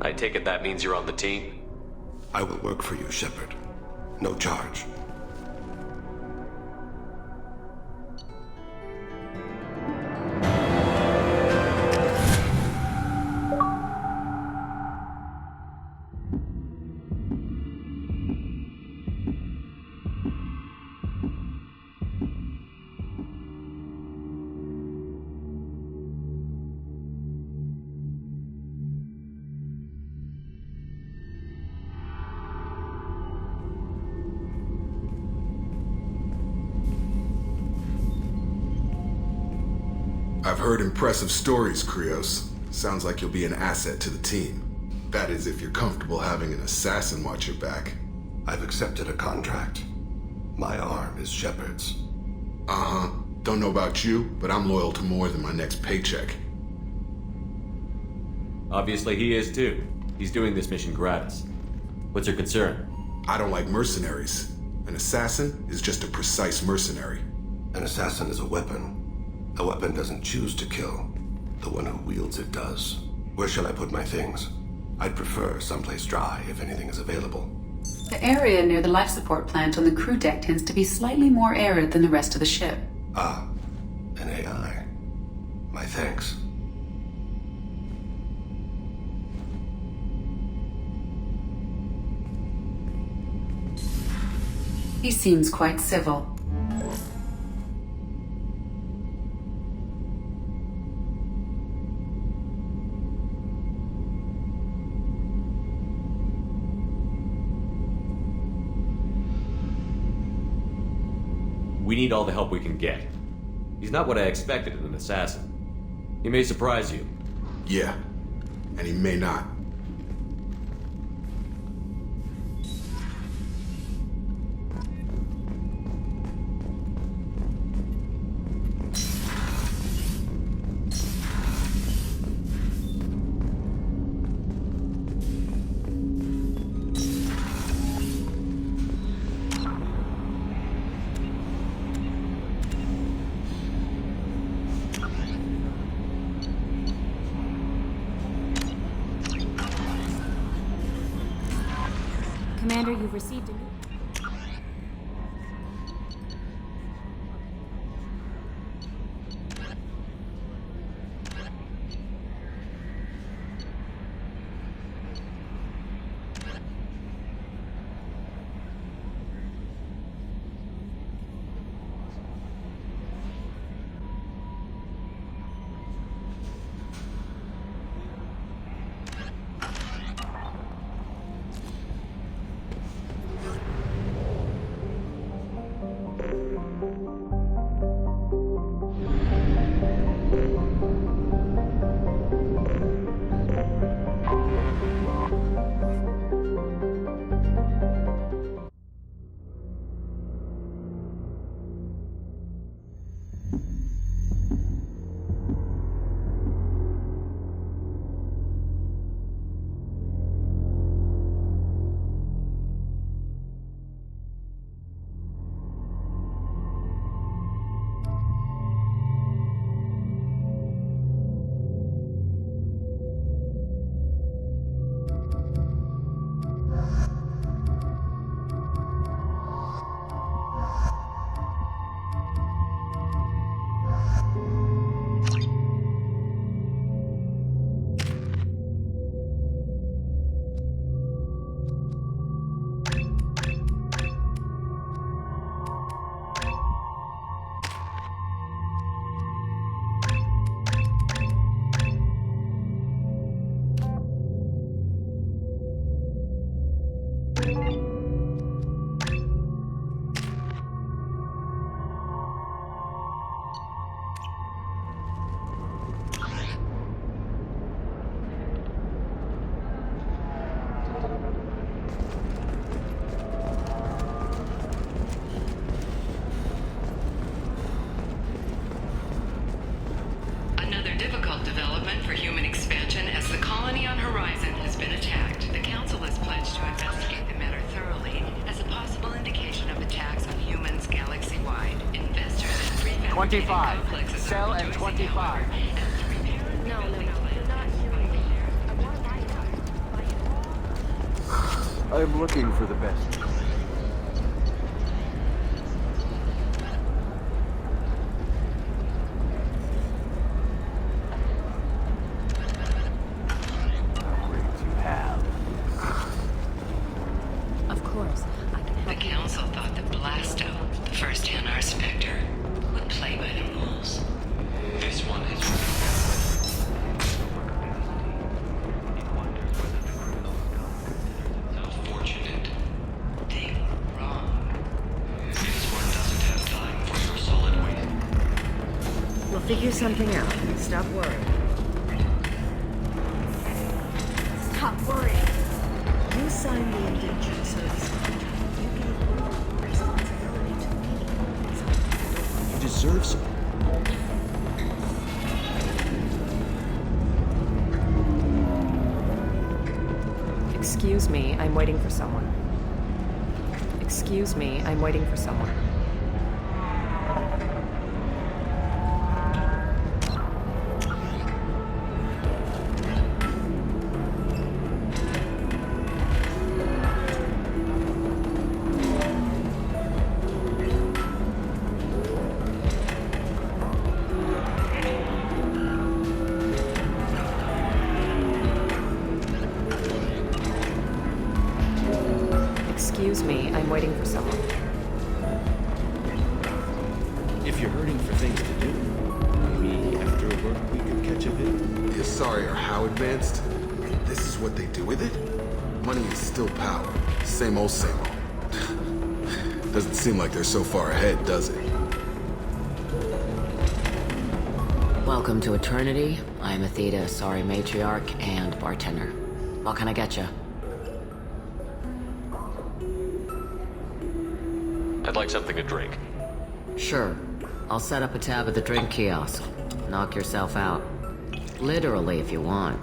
[SPEAKER 3] I take it that means you're on the team?
[SPEAKER 22] I will work for you, Shepard. No charge.
[SPEAKER 23] I've heard impressive stories, Krios. Sounds like you'll be an asset to the team. That is, if you're comfortable having an assassin watch your back.
[SPEAKER 22] I've accepted a contract. My arm is Shepard's.
[SPEAKER 23] Uh-huh. Don't know about you, but I'm loyal to more than my next paycheck.
[SPEAKER 3] Obviously he is too. He's doing this mission gratis. What's your concern?
[SPEAKER 23] I don't like mercenaries. An assassin is just a precise mercenary.
[SPEAKER 22] An assassin is a weapon. A weapon doesn't choose to kill. The one who wields it does. Where shall I put my things? I'd prefer someplace dry if anything is available.
[SPEAKER 1] The area near the life support plant on the crew deck tends to be slightly more arid than the rest of the ship.
[SPEAKER 22] Ah, an AI. My thanks.
[SPEAKER 1] He seems quite civil.
[SPEAKER 3] We need all the help we can get. He's not what I expected in an assassin. He may surprise you.
[SPEAKER 23] Yeah, and he may not.
[SPEAKER 5] Commander, you've received a new...
[SPEAKER 1] difficult development for human expansion as the colony on Horizon has been attacked. The Council has pledged to investigate the matter thoroughly as a possible indication of attacks on humans galaxy-wide. Investors in prefabricated
[SPEAKER 8] 25.
[SPEAKER 1] complexes
[SPEAKER 8] Sell
[SPEAKER 1] are
[SPEAKER 8] at
[SPEAKER 1] rejoicing,
[SPEAKER 8] 25.
[SPEAKER 1] however, as the repair and
[SPEAKER 5] No,
[SPEAKER 1] rebuilding
[SPEAKER 5] you're not hearing me. I want to buy it. Buy it all.
[SPEAKER 6] I'm looking for the best.
[SPEAKER 5] Of course, I can help.
[SPEAKER 1] The Council thought that Blasto, the first NR Spectre, would play by the rules. This one is so fortunate. They were wrong. This one doesn't have time for your solid waste.
[SPEAKER 14] We'll figure something out. Stop worrying.
[SPEAKER 5] Stop worrying.
[SPEAKER 14] You signed the indentured service contract. You gave all responsibility to me.
[SPEAKER 13] You deserve some.
[SPEAKER 4] Excuse me, I'm waiting for someone. Excuse
[SPEAKER 10] Excuse me, I'm waiting for someone. Excuse me, I'm waiting for someone.
[SPEAKER 13] If you're hurting for things to do, maybe after work we could catch a bit.
[SPEAKER 23] The Asari are how advanced? And this is what they do with it? Money is still power. Same old, same old. Doesn't seem like they're so far ahead, does it?
[SPEAKER 7] Welcome to Eternity. I'm Athena, Asari matriarch and bartender. What can I get you?
[SPEAKER 3] I'd like something to drink.
[SPEAKER 7] Sure. I'll set up a tab at the drink kiosk. Knock yourself out. Literally, if you want.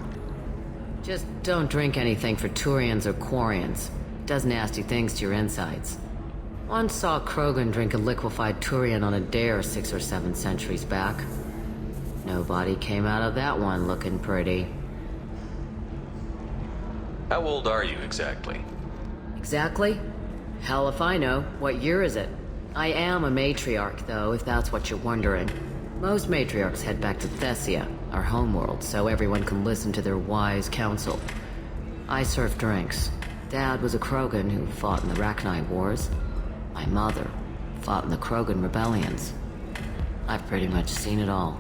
[SPEAKER 7] Just don't drink anything for Turians or Quarians. It does nasty things to your insides. Once saw Krogan drink a liquefied Turian on a dare 6 or 7 centuries back. Nobody came out of that one looking pretty.
[SPEAKER 3] How old are you exactly?
[SPEAKER 7] Exactly? Hell if I know. What year is it? I am a matriarch, though, if that's what you're wondering. Most matriarchs head back to Thessia, our homeworld, so everyone can listen to their wise counsel. I serve drinks. Dad was a Krogan who fought in the Rachni Wars. My mother fought in the Krogan rebellions. I've pretty much seen it all.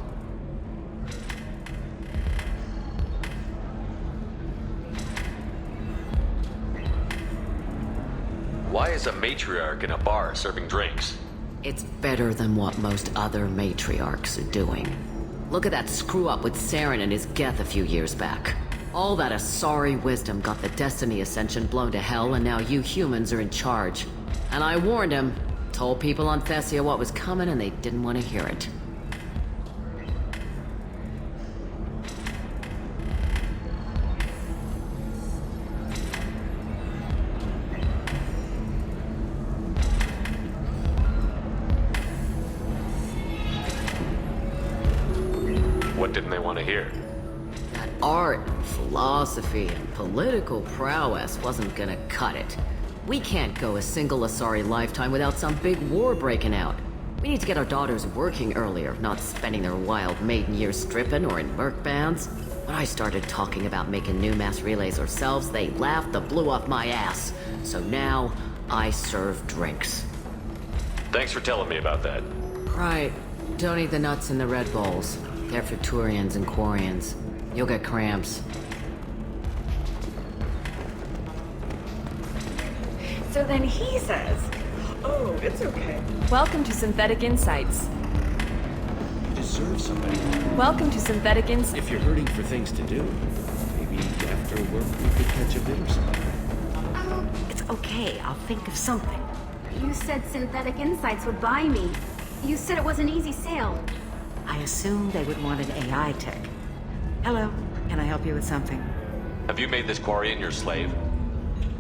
[SPEAKER 3] Why is a matriarch in a bar serving drinks?
[SPEAKER 7] It's better than what most other matriarchs are doing. Look at that screw-up with Saren and his Geth a few years back. All that Asari wisdom got the Destiny Ascension blown to hell, and now you humans are in charge. And I warned him. Told people on Thessia what was coming, and they didn't want to hear it.
[SPEAKER 3] What didn't they want to hear?
[SPEAKER 7] That art, philosophy, and political prowess wasn't gonna cut it. We can't go a single Asari lifetime without some big war breaking out. We need to get our daughters working earlier, not spending their wild maiden years stripping or in merc bands. When I started talking about making new mass relays ourselves, they laughed and blew off my ass. So now, I serve drinks.
[SPEAKER 3] Thanks for telling me about that.
[SPEAKER 7] Right. Don't eat the nuts in the Red Bowls. They're for Turians and Quarians. You'll get cramps.
[SPEAKER 12] So then he says, oh, it's okay.
[SPEAKER 4] Welcome to Synthetic Insights.
[SPEAKER 13] You deserve somebody.
[SPEAKER 4] Welcome to Synthetic Insights.
[SPEAKER 13] If you're hurting for things to do, maybe after work we could catch a bit or something.
[SPEAKER 11] It's okay. I'll think of something.
[SPEAKER 5] You said Synthetic Insights would buy me. You said it was an easy sale.
[SPEAKER 11] I assumed they would want an AI tech. Hello, can I help you with something?
[SPEAKER 3] Have you made this Quarian your slave?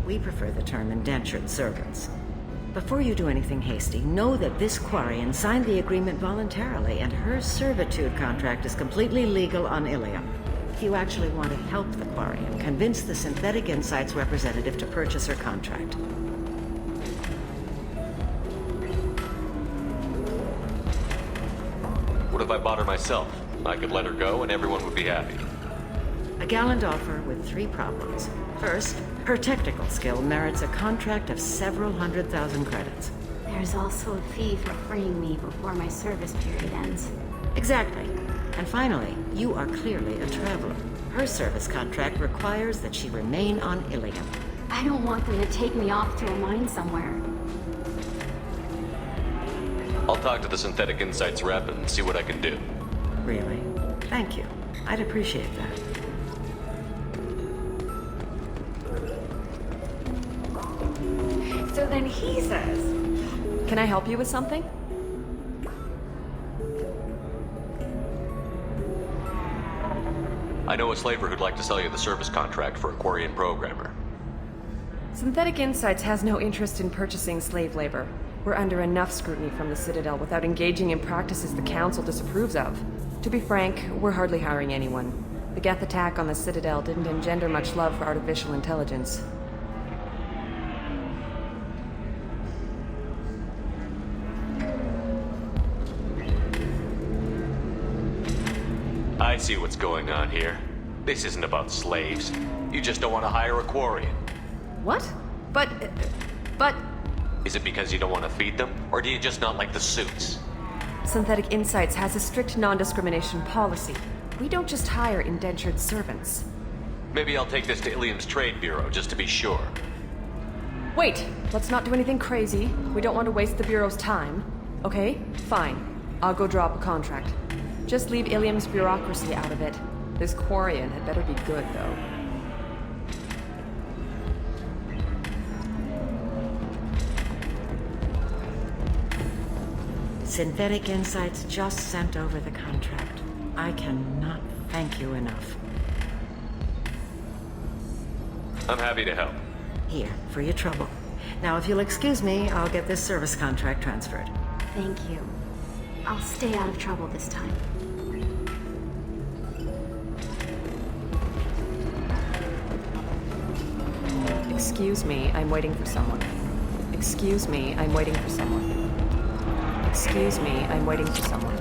[SPEAKER 11] We prefer the term indentured servants. Before you do anything hasty, know that this Quarian signed the agreement voluntarily, and her servitude contract is completely legal on Ilium. If you actually want to help the Quarian, convince the Synthetic Insights representative to purchase her contract.
[SPEAKER 3] What if I bought her myself? I could let her go and everyone would be happy.
[SPEAKER 11] A gallant offer with 3 problems. First, her technical skill merits a contract of several 100,000 credits.
[SPEAKER 5] There's also a fee for freeing me before my service period ends.
[SPEAKER 11] Exactly. And finally, you are clearly a traveler. Her service contract requires that she remain on Ilium.
[SPEAKER 5] I don't want them to take me off to a mine somewhere.
[SPEAKER 3] I'll talk to the Synthetic Insights rep and see what I can do.
[SPEAKER 11] Really? Thank you. I'd appreciate that.
[SPEAKER 12] So then he says,
[SPEAKER 4] Can I help you with something?
[SPEAKER 3] I know a slaver who'd like to sell you the service contract for a Quarian programmer.
[SPEAKER 14] Synthetic Insights has no interest in purchasing slave labor. We're under enough scrutiny from the Citadel without engaging in practices the Council disapproves of. To be frank, we're hardly hiring anyone. The Geth attack on the Citadel didn't engender much love for artificial intelligence.
[SPEAKER 3] I see what's going on here. This isn't about slaves. You just don't want to hire a Quarian.
[SPEAKER 14] What? But...
[SPEAKER 3] Is it because you don't want to feed them, or do you just not like the suits?
[SPEAKER 14] Synthetic Insights has a strict non-discrimination policy. We don't just hire indentured servants.
[SPEAKER 3] Maybe I'll take this to Ilium's Trade Bureau, just to be sure.
[SPEAKER 14] Wait! Let's not do anything crazy. We don't want to waste the Bureau's time. Okay? Fine. I'll go draw up a contract. Just leave Ilium's bureaucracy out of it. This Quarian had better be good, though.
[SPEAKER 11] Synthetic Insights just sent over the contract. I cannot thank you enough.
[SPEAKER 3] I'm happy to help.
[SPEAKER 11] Here, for your trouble. Now, if you'll excuse me, I'll get this service contract transferred.
[SPEAKER 5] Thank you. I'll stay out of trouble this time.
[SPEAKER 14] Excuse me, I'm waiting for someone. Excuse me, I'm waiting for someone. Excuse me, I'm waiting for someone.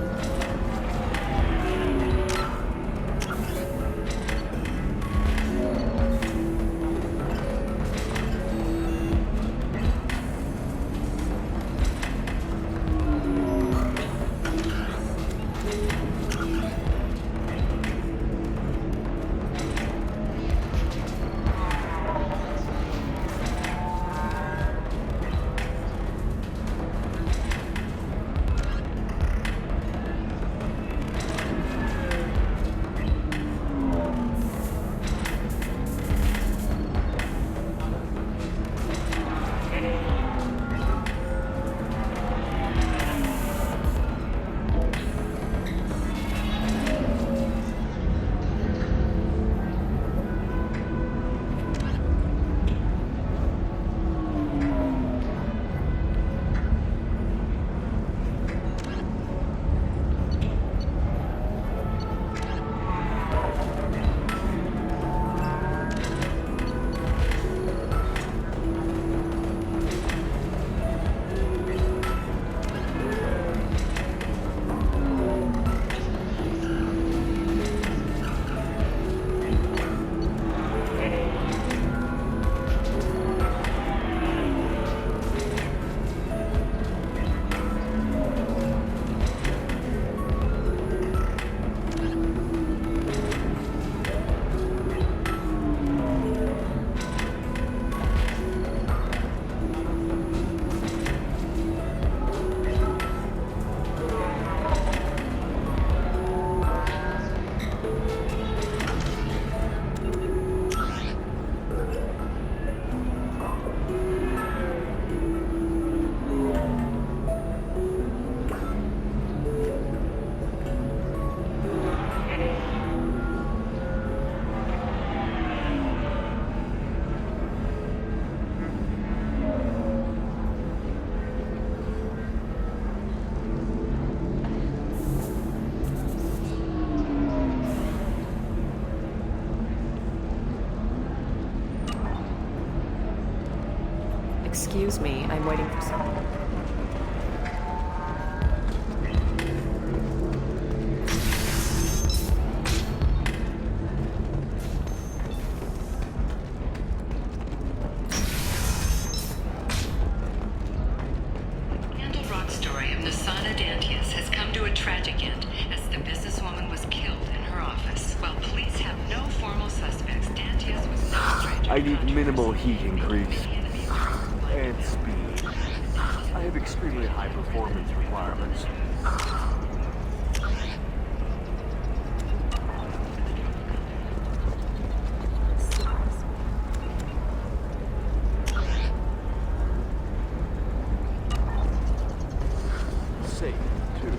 [SPEAKER 14] Excuse me, I'm waiting for someone.
[SPEAKER 1] Candlerock's story of Nasana Dantius has come to a tragic end, as the businesswoman was killed in her office. While police have no formal suspects, Dantius was no stranger.
[SPEAKER 6] I need minimal heat increase. And speed. I have extremely high performance requirements. Safe, too.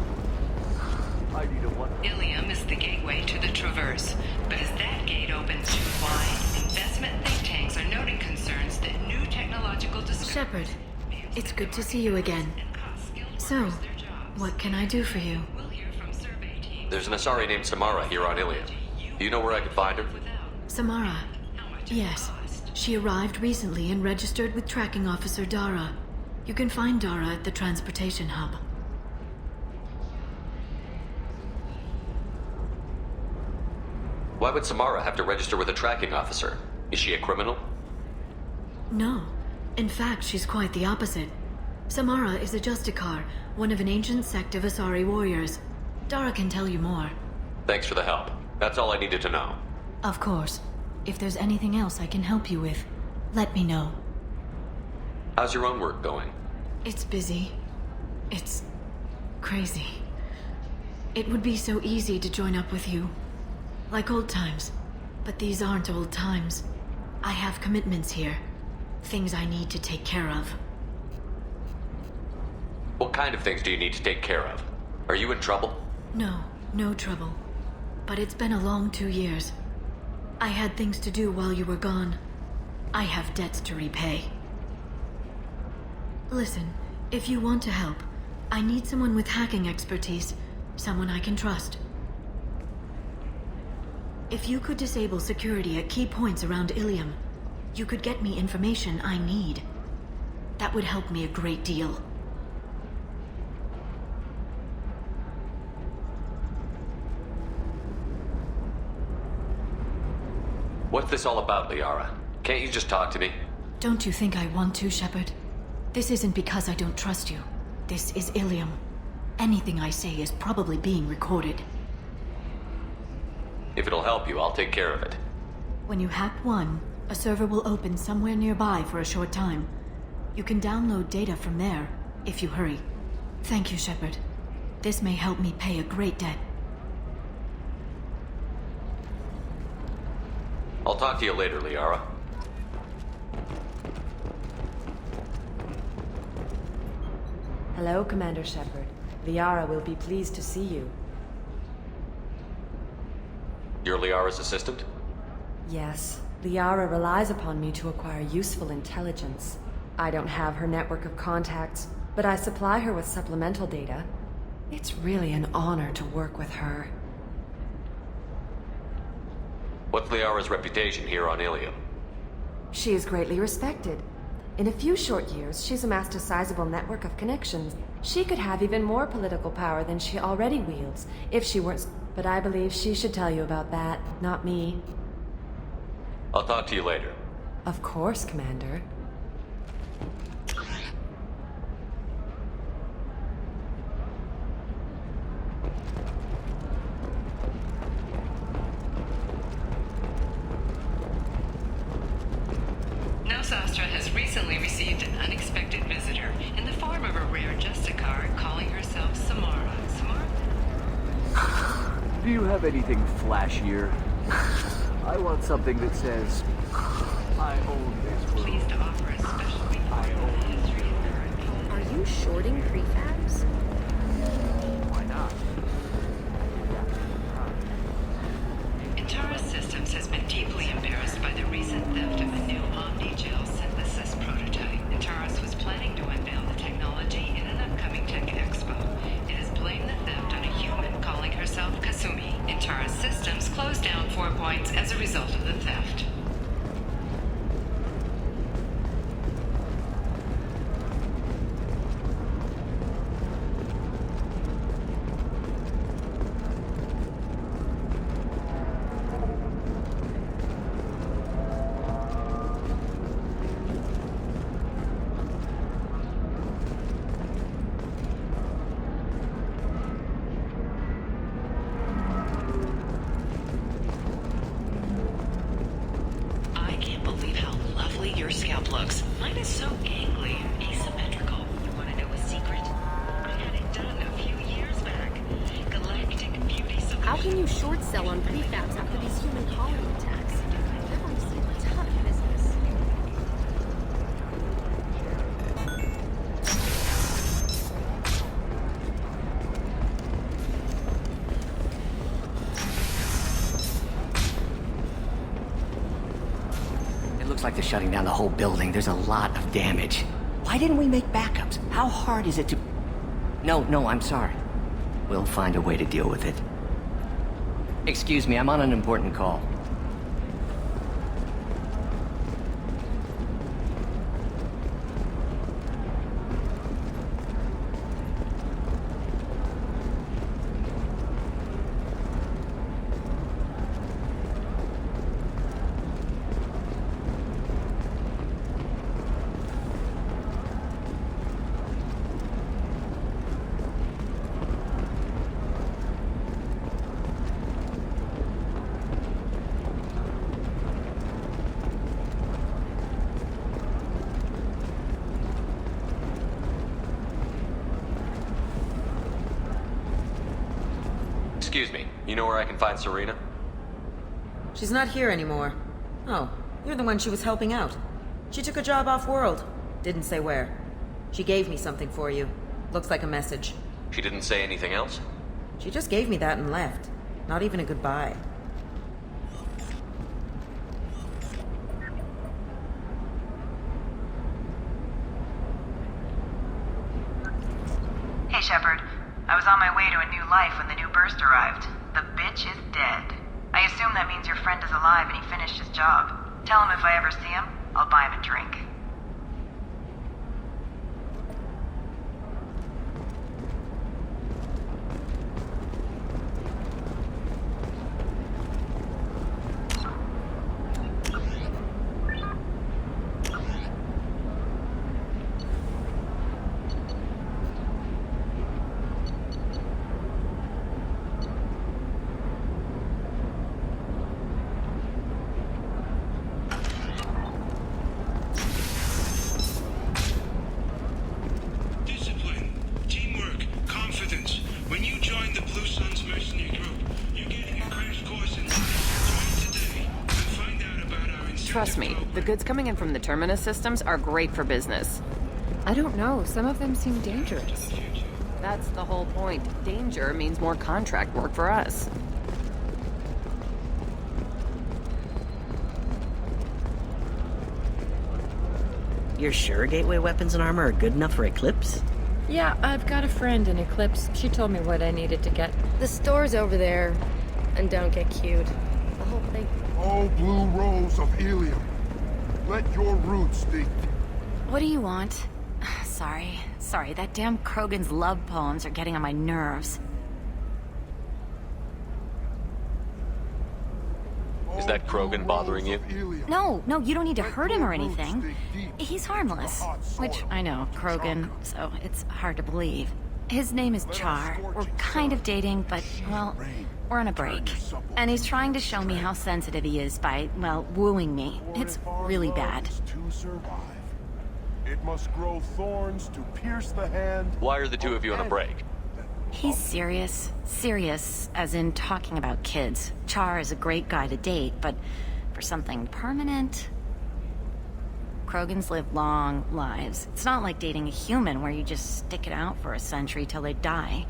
[SPEAKER 6] I need a one.
[SPEAKER 1] Ilium is the gateway to the Traverse, but as that gate opens too wide, investment think tanks are noting concerns that new technological discovery.
[SPEAKER 2] Shepard, it's good to see you again. So, what can I do for you?
[SPEAKER 3] There's an Asari named Samara here on Ilium. Do you know where I could find her?
[SPEAKER 2] Samara. Yes. She arrived recently and registered with Tracking Officer Dara. You can find Dara at the transportation hub.
[SPEAKER 3] Why would Samara have to register with a tracking officer? Is she a criminal?
[SPEAKER 2] No. In fact, she's quite the opposite. Samara is a Justicar, one of an ancient sect of Asari warriors. Dara can tell you more.
[SPEAKER 3] Thanks for the help. That's all I needed to know.
[SPEAKER 2] Of course. If there's anything else I can help you with, let me know.
[SPEAKER 3] How's your own work going?
[SPEAKER 2] It's busy. It's crazy. It would be so easy to join up with you. Like old times. But these aren't old times. I have commitments here. Things I need to take care of.
[SPEAKER 3] What kind of things do you need to take care of? Are you in trouble?
[SPEAKER 2] No, no trouble. But it's been a long 2 years. I had things to do while you were gone. I have debts to repay. Listen, if you want to help, I need someone with hacking expertise. Someone I can trust. If you could disable security at key points around Ilium, you could get me information I need. That would help me a great deal.
[SPEAKER 3] What's this all about, Liara? Can't you just talk to me?
[SPEAKER 2] Don't you think I want to, Shepard? This isn't because I don't trust you. This is Ilium. Anything I say is probably being recorded.
[SPEAKER 3] If it'll help you, I'll take care of it.
[SPEAKER 2] When you hack one, a server will open somewhere nearby for a short time. You can download data from there, if you hurry. Thank you, Shepard. This may help me pay a great debt.
[SPEAKER 3] I'll talk to you later, Liara.
[SPEAKER 16] Hello, Commander Shepard. Liara will be pleased to see you.
[SPEAKER 3] You're Liara's assistant?
[SPEAKER 16] Yes. Liara relies upon me to acquire useful intelligence. I don't have her network of contacts, but I supply her with supplemental data. It's really an honor to work with her.
[SPEAKER 3] What's Liara's reputation here on Ilium?
[SPEAKER 16] She is greatly respected. In a few short years, she's amassed a sizable network of connections. She could have even more political power than she already wields, if she weren't... But I believe she should tell you about that, not me.
[SPEAKER 3] I'll talk to you later.
[SPEAKER 16] Of course, Commander.
[SPEAKER 1] Nosastra has recently received an unexpected visitor in the form of a rare Justicar calling herself Samara.
[SPEAKER 6] Do you have anything flashier? I want something that says, I own this world.
[SPEAKER 1] Pleased to offer a special report on the history of current.
[SPEAKER 5] Are you shorting prefabs?
[SPEAKER 8] Why not?
[SPEAKER 1] Intara Systems has been deeply embarrassed by the recent theft of a new Omni-Gel synthesis prototype. Intaris was planning to unveil the technology in an upcoming Tech Expo. It has blamed the theft on a human calling herself Kasumi. Intara Systems closed down 4 points as a result of the theft. Your scalp looks. Mine is so gangly and asymmetrical. You want to know a secret? I had it done a few years back. Galactic Beauty Solution.
[SPEAKER 5] How can you short sell on prefabs after these human colony attacks? They're going to see a ton of business.
[SPEAKER 17] like they're shutting down the whole building. There's a lot of damage. Why didn't we make backups? How hard is it to... No, I'm sorry. We'll find a way to deal with it. Excuse me, I'm on an important call.
[SPEAKER 3] Excuse me, you know where I can find Serena?
[SPEAKER 19] She's not here anymore. Oh, you're the one she was helping out. She took a job off-world. Didn't say where. She gave me something for you. Looks like a message.
[SPEAKER 3] She didn't say anything else?
[SPEAKER 19] She just gave me that and left. Not even a goodbye.
[SPEAKER 21] Hey, Shepard. I was on my way to a new life when the new burst arrived. The bitch is dead. I assume that means your friend is alive and he finished his job. Tell him if I ever see him, I'll buy him a drink.
[SPEAKER 10] Trust me, the goods coming in from the Terminus systems are great for business.
[SPEAKER 4] I don't know, some of them seem dangerous.
[SPEAKER 10] That's the whole point. Danger means more contract work for us.
[SPEAKER 17] You're sure gateway weapons and armor are good enough for Eclipse?
[SPEAKER 2] Yeah, I've got a friend in Eclipse. She told me what I needed to get.
[SPEAKER 16] The store's over there. And don't get cute. The whole thing.
[SPEAKER 15] Oh, blue rose of helium. Let your roots dig.
[SPEAKER 2] What do you want? Sorry, that damn Krogan's love poems are getting on my nerves.
[SPEAKER 3] Is that Krogan bothering you?
[SPEAKER 2] No, you don't need to hurt him or anything. He's harmless. Which, I know, Krogan, so it's hard to believe. His name is Char. We're kind of dating, but, well, we're on a break. And he's trying to show me how sensitive he is by, well, wooing me. It's really bad.
[SPEAKER 15] It must grow thorns to pierce the hand.
[SPEAKER 3] Why are the two of you on a break?
[SPEAKER 2] He's serious. Serious, as in talking about kids. Char is a great guy to date, but for something permanent... Krogans live long lives. It's not like dating a human where you just stick it out for a century till they die.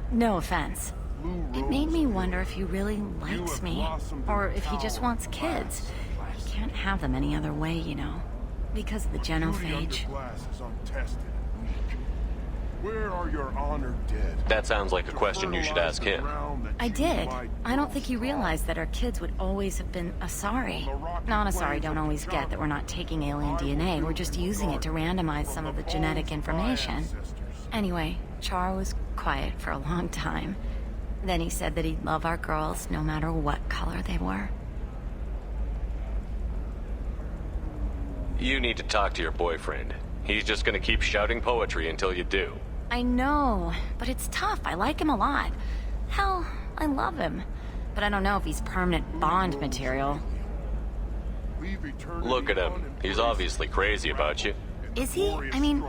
[SPEAKER 2] No offense. It made me wonder if he really likes me, or if he just wants kids. He can't have them any other way, you know. Because of the genophage.
[SPEAKER 15] Where are your honored dead?
[SPEAKER 3] That sounds like a question you should ask him.
[SPEAKER 2] I did. I don't think he realized that our kids would always have been Asari. Non-Asari don't always get that we're not taking alien DNA, we're just using it to randomize some of the genetic information. Anyway, Char was quiet for a long time. Then he said that he'd love our girls no matter what color they were.
[SPEAKER 3] You need to talk to your boyfriend. He's just gonna keep shouting poetry until you do.
[SPEAKER 2] I know, but it's tough. I like him a lot. Hell, I love him. But I don't know if he's permanent Bond material.
[SPEAKER 3] Look at him. He's obviously crazy about you.
[SPEAKER 2] Is he? I mean,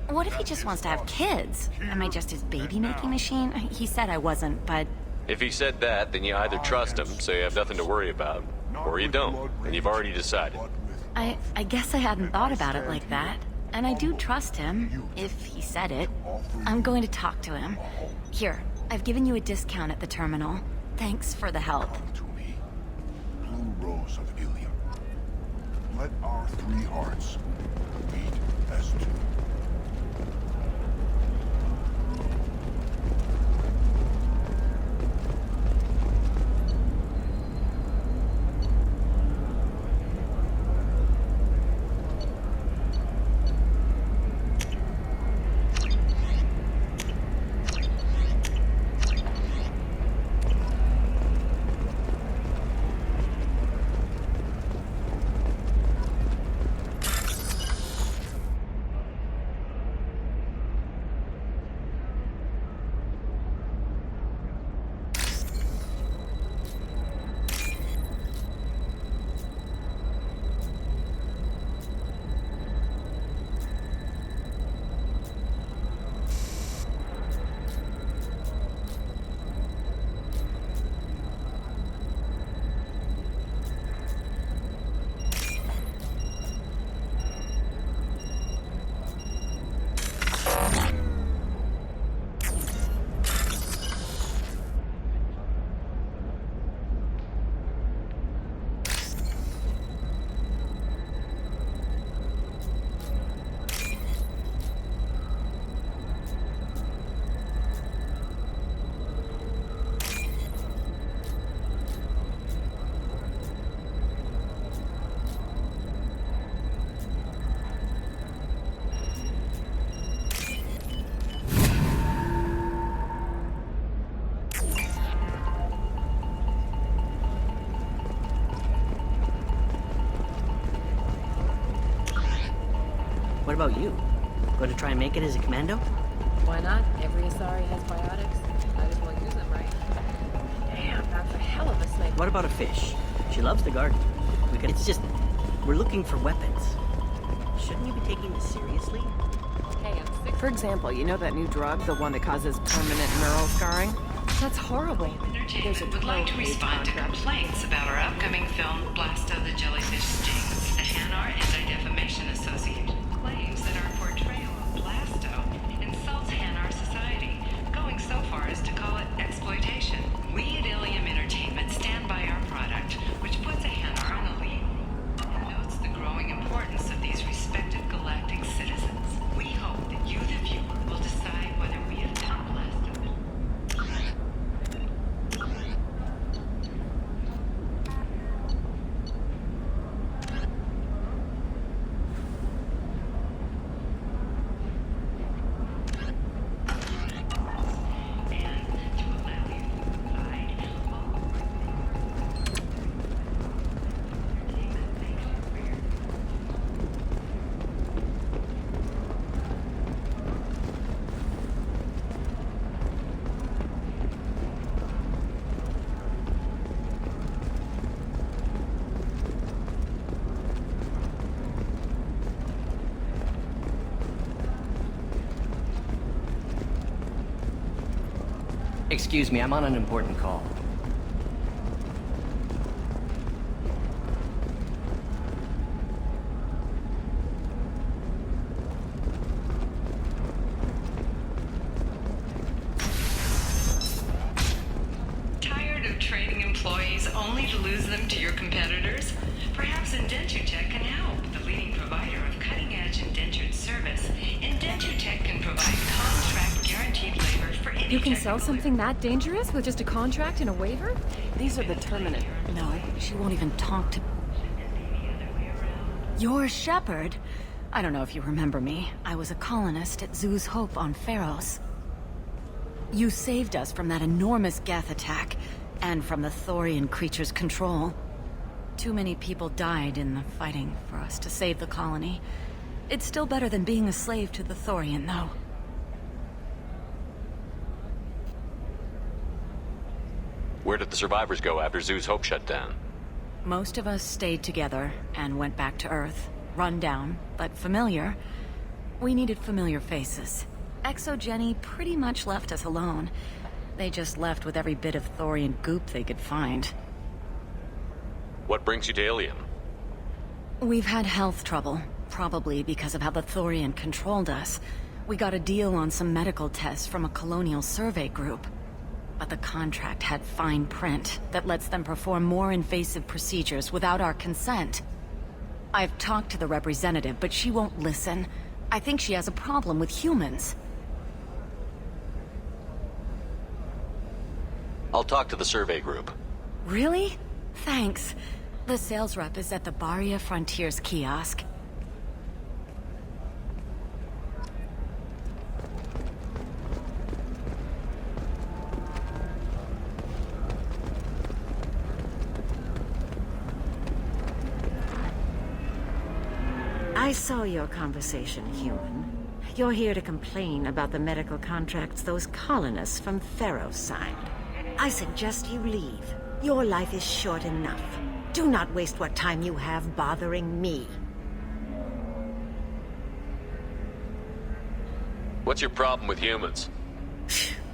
[SPEAKER 2] what if he just wants to have kids? Am I just his baby-making machine? He said I wasn't, but...
[SPEAKER 3] If he said that, then you either trust him, so you have nothing to worry about, or you don't, and you've already decided.
[SPEAKER 2] I guess I hadn't thought about it like that. And I do trust him, if he said it. I'm going to talk to him. Here, I've given you a discount at the terminal. Thanks for the help.
[SPEAKER 15] Blue rose of helium. Let our three hearts beat as two.
[SPEAKER 9] What about you? Going to try and make it as a commando?
[SPEAKER 4] Why not? Every Asari has biotics. Might as well use them, right? Damn, that's a hell of a snake.
[SPEAKER 9] What about a fish? She loves the garden. It's just, we're looking for weapons. Shouldn't you be taking this seriously?
[SPEAKER 4] Hey, I'm sick.
[SPEAKER 18] For example, you know that new drug, the one that causes permanent neural scarring?
[SPEAKER 4] That's horrible.
[SPEAKER 1] There's would like to respond to complaints about our upcoming film, Blasto the Jellyfish Stings. The Hanar Anti-Defamation Association claims that our portrayal of Blasto insults Hanar society, going so far as to call it exploitation. We at Ilium Entertainment stand by our product, which puts a Hanar on the lead and notes the growing importance of these respected galactic citizens. We hope that you, the viewer, will decide whether we have done Blasto.
[SPEAKER 17] Excuse me, I'm on an important call.
[SPEAKER 1] Tired of trading employees only to lose them to your competitors? Perhaps IndentureTech can help. The leading provider of cutting-edge indentured service, IndentureTech can provide contract guaranteed labor for any
[SPEAKER 4] You can sell something that dangerous with just a contract and a waiver?
[SPEAKER 18] These are the Terminate.
[SPEAKER 2] No, she won't even talk to... You're Shepard. I don't know if you remember me. I was a colonist at Zoo's Hope on Pharos. You saved us from that enormous Geth attack, and from the Thorian creature's control. Too many people died in the fighting for us to save the colony. It's still better than being a slave to the Thorian, though.
[SPEAKER 3] Where did the survivors go after Zoo's Hope shut down?
[SPEAKER 2] Most of us stayed together and went back to Earth. Run down, but familiar. We needed familiar faces. Exogeny pretty much left us alone. They just left with every bit of Thorian goop they could find.
[SPEAKER 3] What brings you to Ilium?
[SPEAKER 2] We've had health trouble, probably because of how the Thorian controlled us. We got a deal on some medical tests from a colonial survey group. But the contract had fine print that lets them perform more invasive procedures without our consent.
[SPEAKER 20] I've talked to the representative, but she won't listen. I think she has a problem with humans.
[SPEAKER 3] I'll talk to the survey group.
[SPEAKER 20] Really? Thanks. The sales rep is at the Barria Frontiers kiosk.
[SPEAKER 11] I saw your conversation, human. You're here to complain about the medical contracts those colonists from Theros signed. I suggest you leave. Your life is short enough. Do not waste what time you have bothering me.
[SPEAKER 3] What's your problem with humans?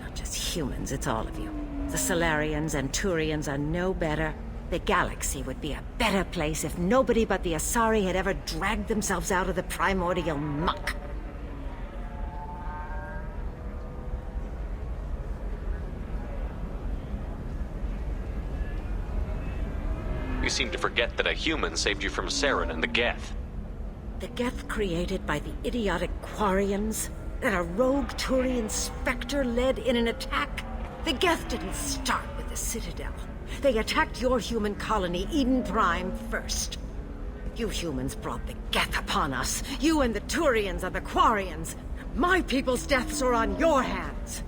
[SPEAKER 11] Not just humans, it's all of you. The Solarians and Turians are no better. The galaxy would be a better place if nobody but the Asari had ever dragged themselves out of the primordial muck.
[SPEAKER 3] You seem to forget that a human saved you from Saren and the Geth.
[SPEAKER 11] The Geth created by the idiotic Quarians? That a rogue Turian Spectre led in an attack? The Geth didn't start with the Citadel. They attacked your human colony, Eden Prime, first. You humans brought the Geth upon us. You and the Turians and the Quarians. My people's deaths are on your hands.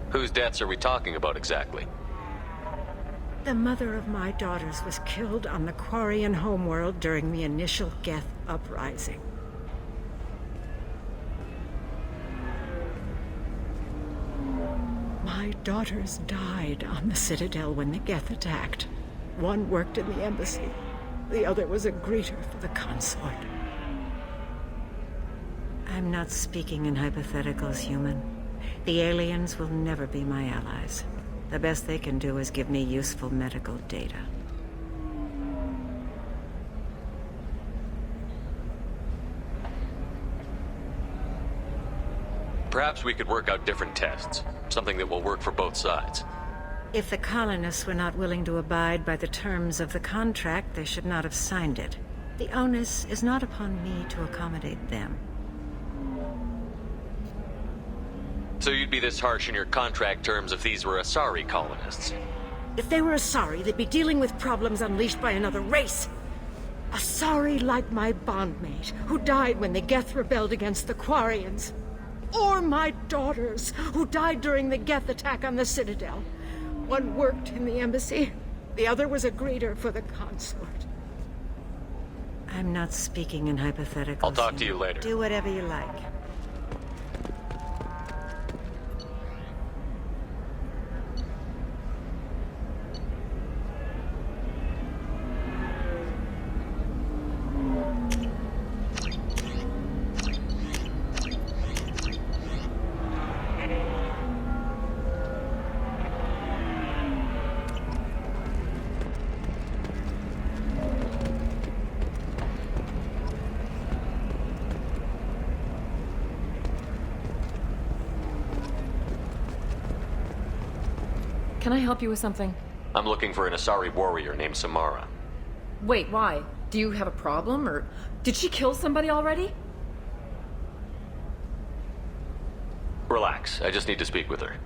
[SPEAKER 3] Whose deaths are we talking about exactly?
[SPEAKER 11] The mother of my daughters was killed on the Quarian homeworld during the initial Geth uprising. My daughters died on the Citadel when the Geth attacked. One worked in the embassy. The other was a greeter for the consort. I'm not speaking in hypotheticals, human. The aliens will never be my allies. The best they can do is give me useful medical data.
[SPEAKER 3] Perhaps we could work out different tests. Something that will work for both sides.
[SPEAKER 11] If the colonists were not willing to abide by the terms of the contract, they should not have signed it. The onus is not upon me to accommodate them.
[SPEAKER 3] So you'd be this harsh in your contract terms if these were Asari colonists?
[SPEAKER 11] If they were Asari, they'd be dealing with problems unleashed by another race. Asari like my bondmate, who died when the Geth rebelled against the Quarians. Or my daughters, who died during the Geth attack on the Citadel. One worked in the embassy, the other was a greeter for the consort. I'm not speaking in hypotheticals.
[SPEAKER 3] I'll talk to you later.
[SPEAKER 11] Do whatever you like.
[SPEAKER 4] Can I help you with something?
[SPEAKER 3] I'm looking for an Asari warrior named Samara.
[SPEAKER 4] Wait, why? Do you have a problem, or did she kill somebody already?
[SPEAKER 3] Relax, I just need to speak with her.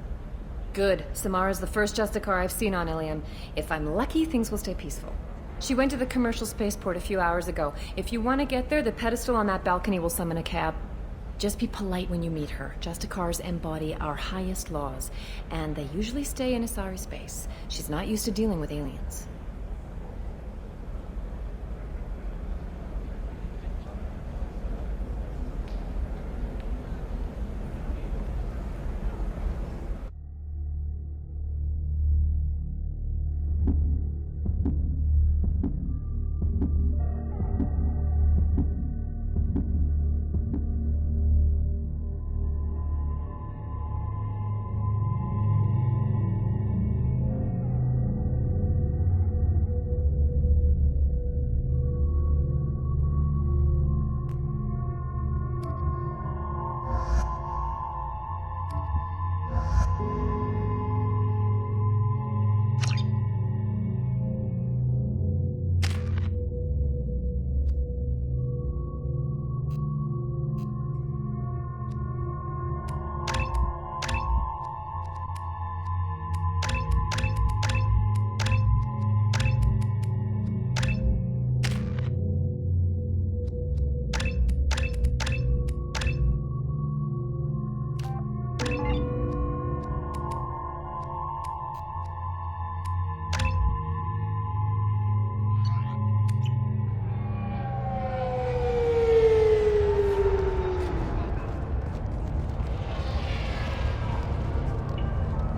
[SPEAKER 4] Good. Samara's the first Justicar I've seen on Ilium. If I'm lucky, things will stay peaceful. She went to the commercial spaceport a few hours ago. If you want to get there, the pedestal on that balcony will summon a cab. Just be polite when you meet her. Justicars embody our highest laws, and they usually stay in Asari space. She's not used to dealing with aliens.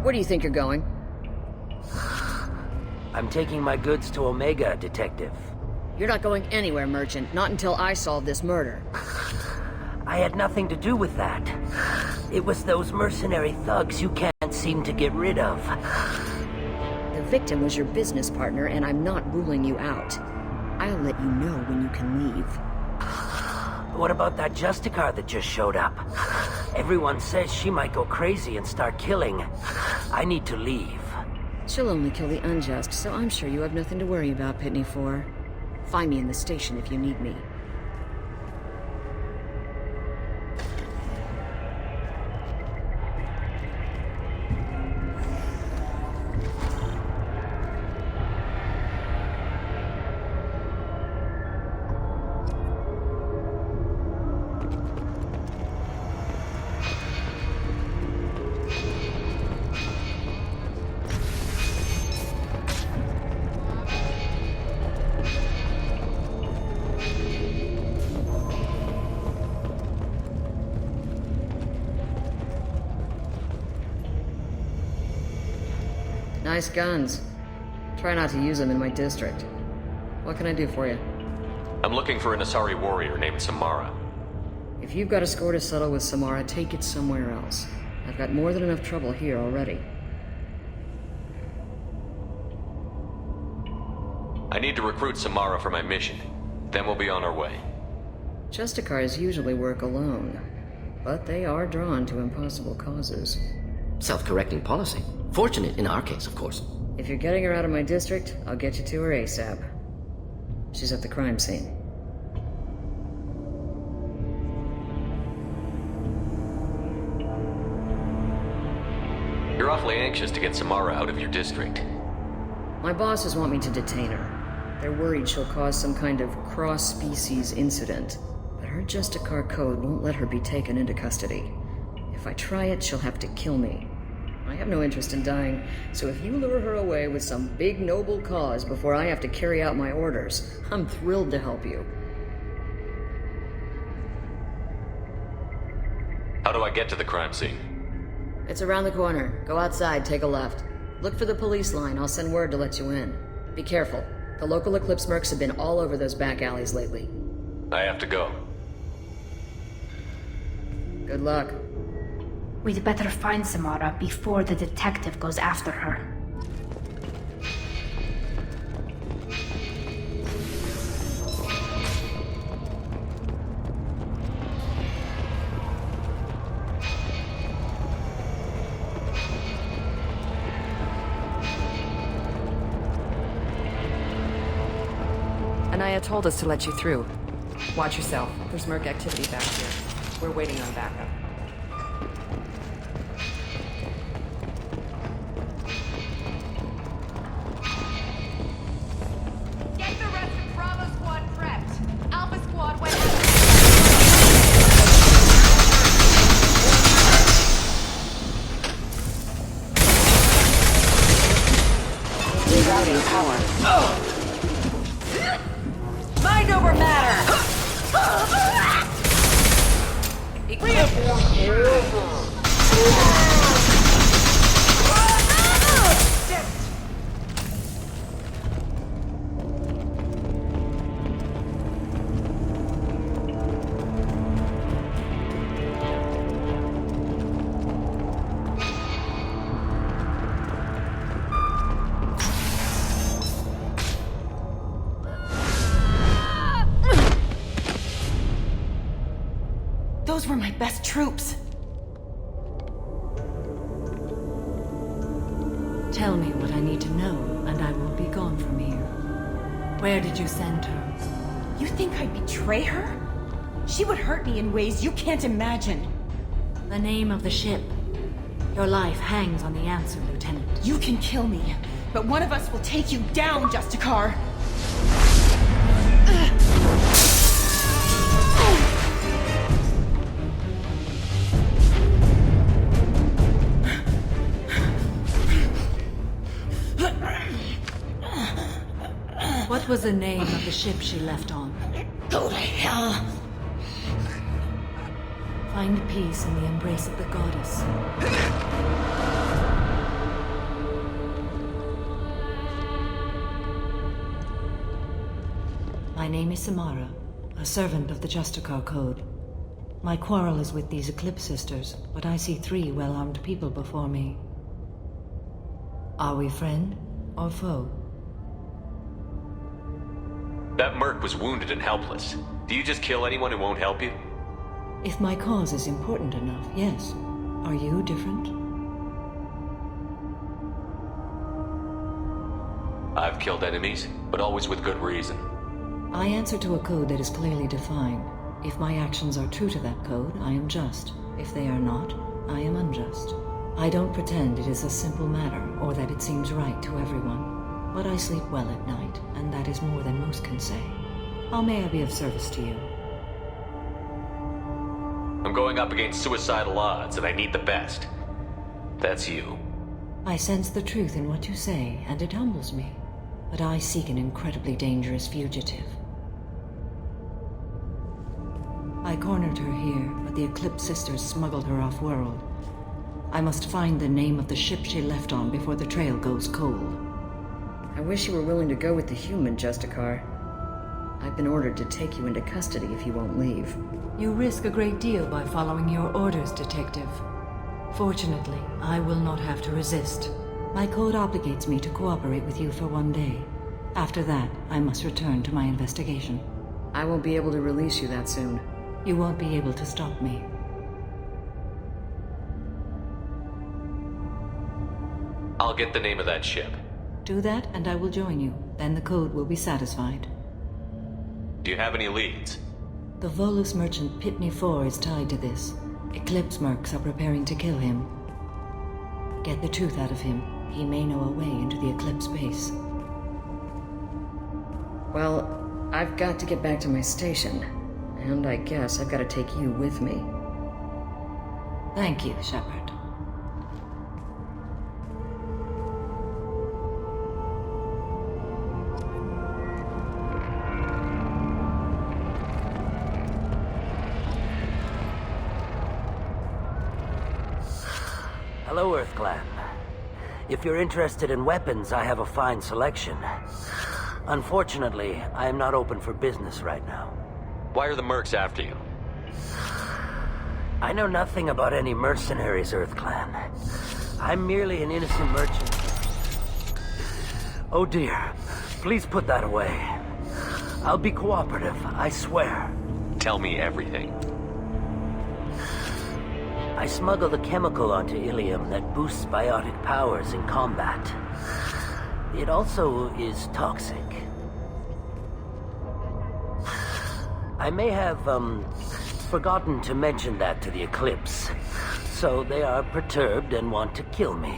[SPEAKER 19] Where do you think you're going?
[SPEAKER 7] I'm taking my goods to Omega, Detective.
[SPEAKER 19] You're not going anywhere, Merchant. Not until I solve this murder.
[SPEAKER 7] I had nothing to do with that. It was those mercenary thugs you can't seem to get rid of.
[SPEAKER 19] The victim was your business partner, and I'm not ruling you out. I'll let you know when you can leave.
[SPEAKER 7] What about that Justicar that just showed up? Everyone says she might go crazy and start killing. I need to leave.
[SPEAKER 19] She'll only kill the unjust, so I'm sure you have nothing to worry about, Pitney 4. Find me in the station if you need me. Nice guns. Try not to use them in my district. What can I do for you?
[SPEAKER 3] I'm looking for an Asari warrior named Samara.
[SPEAKER 19] If you've got a score to settle with Samara, take it somewhere else. I've got more than enough trouble here already.
[SPEAKER 3] I need to recruit Samara for my mission. Then we'll be on our way.
[SPEAKER 19] Justicars usually work alone, but they are drawn to impossible causes.
[SPEAKER 17] Self-correcting policy. Fortunate in our case, of course.
[SPEAKER 19] If you're getting her out of my district, I'll get you to her ASAP. She's at the crime scene.
[SPEAKER 3] You're awfully anxious to get Samara out of your district.
[SPEAKER 19] My bosses want me to detain her. They're worried she'll cause some kind of cross-species incident, but her Justicar code won't let her be taken into custody. If I try it, she'll have to kill me. I have no interest in dying, so if you lure her away with some big noble cause before I have to carry out my orders, I'm thrilled to help you.
[SPEAKER 3] How do I get to the crime scene?
[SPEAKER 19] It's around the corner. Go outside, take a left. Look for the police line. I'll send word to let you in. Be careful. The local Eclipse mercs have been all over those back alleys lately.
[SPEAKER 3] I have to go.
[SPEAKER 19] Good luck.
[SPEAKER 22] We'd better find Samara before the detective goes after her.
[SPEAKER 18] Anaya told us to let you through. Watch yourself. There's merc activity back here. We're waiting on backup.
[SPEAKER 12] Mind over matter!
[SPEAKER 14] Those were my best troops.
[SPEAKER 2] Tell me what I need to know, and I will be gone from here. Where did you send her?
[SPEAKER 14] You think I'd betray her? She would hurt me in ways you can't imagine.
[SPEAKER 2] The name of the ship. Your life hangs on the answer, Lieutenant.
[SPEAKER 14] You can kill me, but one of us will take you down, Justicar.
[SPEAKER 2] What was the name of the ship she left on?
[SPEAKER 14] Go to hell!
[SPEAKER 2] Find peace in the embrace of the goddess.
[SPEAKER 11] name is Samara, a servant of the Justicar Code. My quarrel is with these Eclipse Sisters, but I see 3 well-armed people before me. Are we friend or foe?
[SPEAKER 3] That merc was wounded and helpless. Do you just kill anyone who won't help you?
[SPEAKER 11] If my cause is important enough, yes. Are you different?
[SPEAKER 3] I've killed enemies, but always with good reason.
[SPEAKER 11] I answer to a code that is clearly defined. If my actions are true to that code, I am just. If they are not, I am unjust. I don't pretend it is a simple matter, or that it seems right to everyone. But I sleep well at night, and that is more than most can say. How may I be of service to you?
[SPEAKER 3] I'm going up against suicidal odds, and I need the best. That's you.
[SPEAKER 11] I sense the truth in what you say, and it humbles me. But I seek an incredibly dangerous fugitive. I cornered her here, but the Eclipse Sisters smuggled her off-world. I must find the name of the ship she left on before the trail goes cold.
[SPEAKER 19] I wish you were willing to go with the human, Justicar. I've been ordered to take you into custody if you won't leave.
[SPEAKER 11] You risk a great deal by following your orders, Detective. Fortunately, I will not have to resist. My code obligates me to cooperate with you for 1 day. After that, I must return to my investigation.
[SPEAKER 19] I won't be able to release you that soon.
[SPEAKER 11] You won't be able to stop me.
[SPEAKER 3] I'll get the name of that ship.
[SPEAKER 11] Do that, and I will join you. Then the code will be satisfied.
[SPEAKER 3] Do you have any leads?
[SPEAKER 11] The Volus merchant Pitney 4 is tied to this. Eclipse mercs are preparing to kill him. Get the truth out of him. He may know a way into the Eclipse base.
[SPEAKER 19] Well, I've got to get back to my station. And I guess I've got to take you with me.
[SPEAKER 11] Thank you, Shepard.
[SPEAKER 7] Hello, EarthClan. If you're interested in weapons, I have a fine selection. Unfortunately, I am not open for business right now.
[SPEAKER 3] Why are the mercs after you?
[SPEAKER 7] I know nothing about any mercenaries, EarthClan. I'm merely an innocent merchant. Oh dear. Please put that away. I'll be cooperative, I swear.
[SPEAKER 3] Tell me everything.
[SPEAKER 7] I smuggled a chemical onto Ilium that boosts biotic powers in combat. It also is toxic. I may have, forgotten to mention that to the Eclipse, so they are perturbed and want to kill me.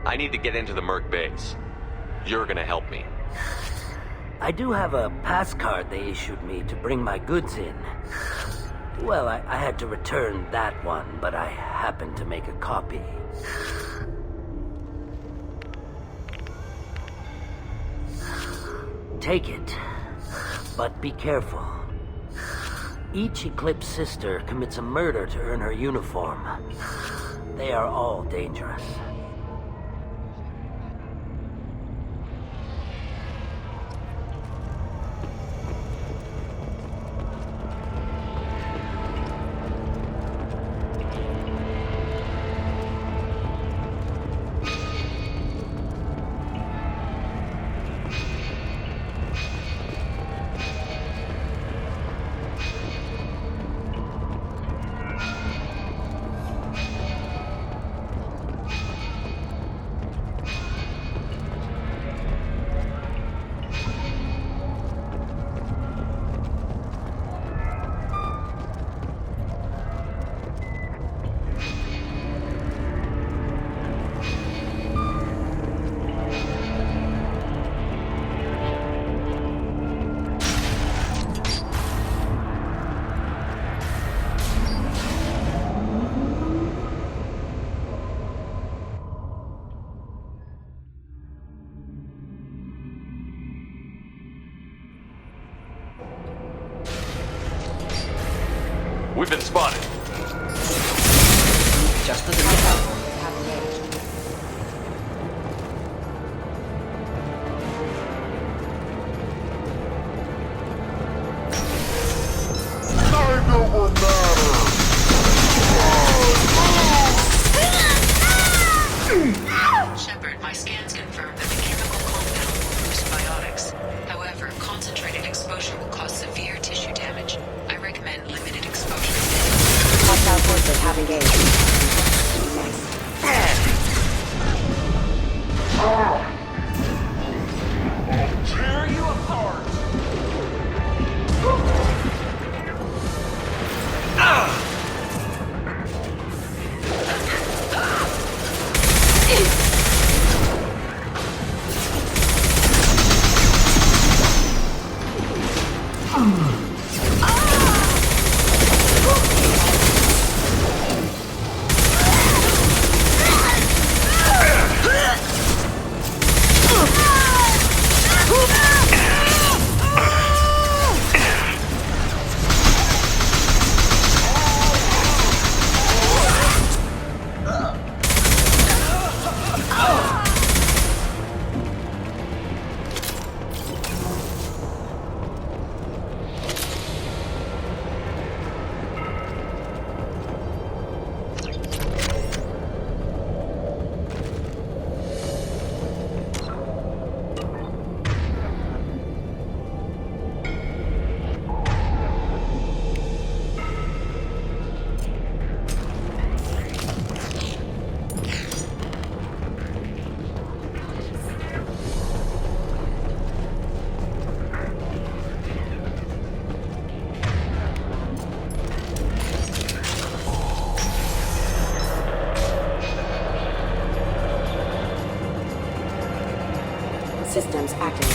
[SPEAKER 3] I need to get into the merc base. You're gonna help me.
[SPEAKER 7] I do have a pass card they issued me to bring my goods in. Well, I had to return that one, but I happened to make a copy. Take it, but be careful. Each Eclipse sister commits a murder to earn her uniform. They are all dangerous.
[SPEAKER 3] We've been spotted.
[SPEAKER 9] Just as
[SPEAKER 11] Defenses have engaged.
[SPEAKER 6] Tear you apart!
[SPEAKER 11] Systems active.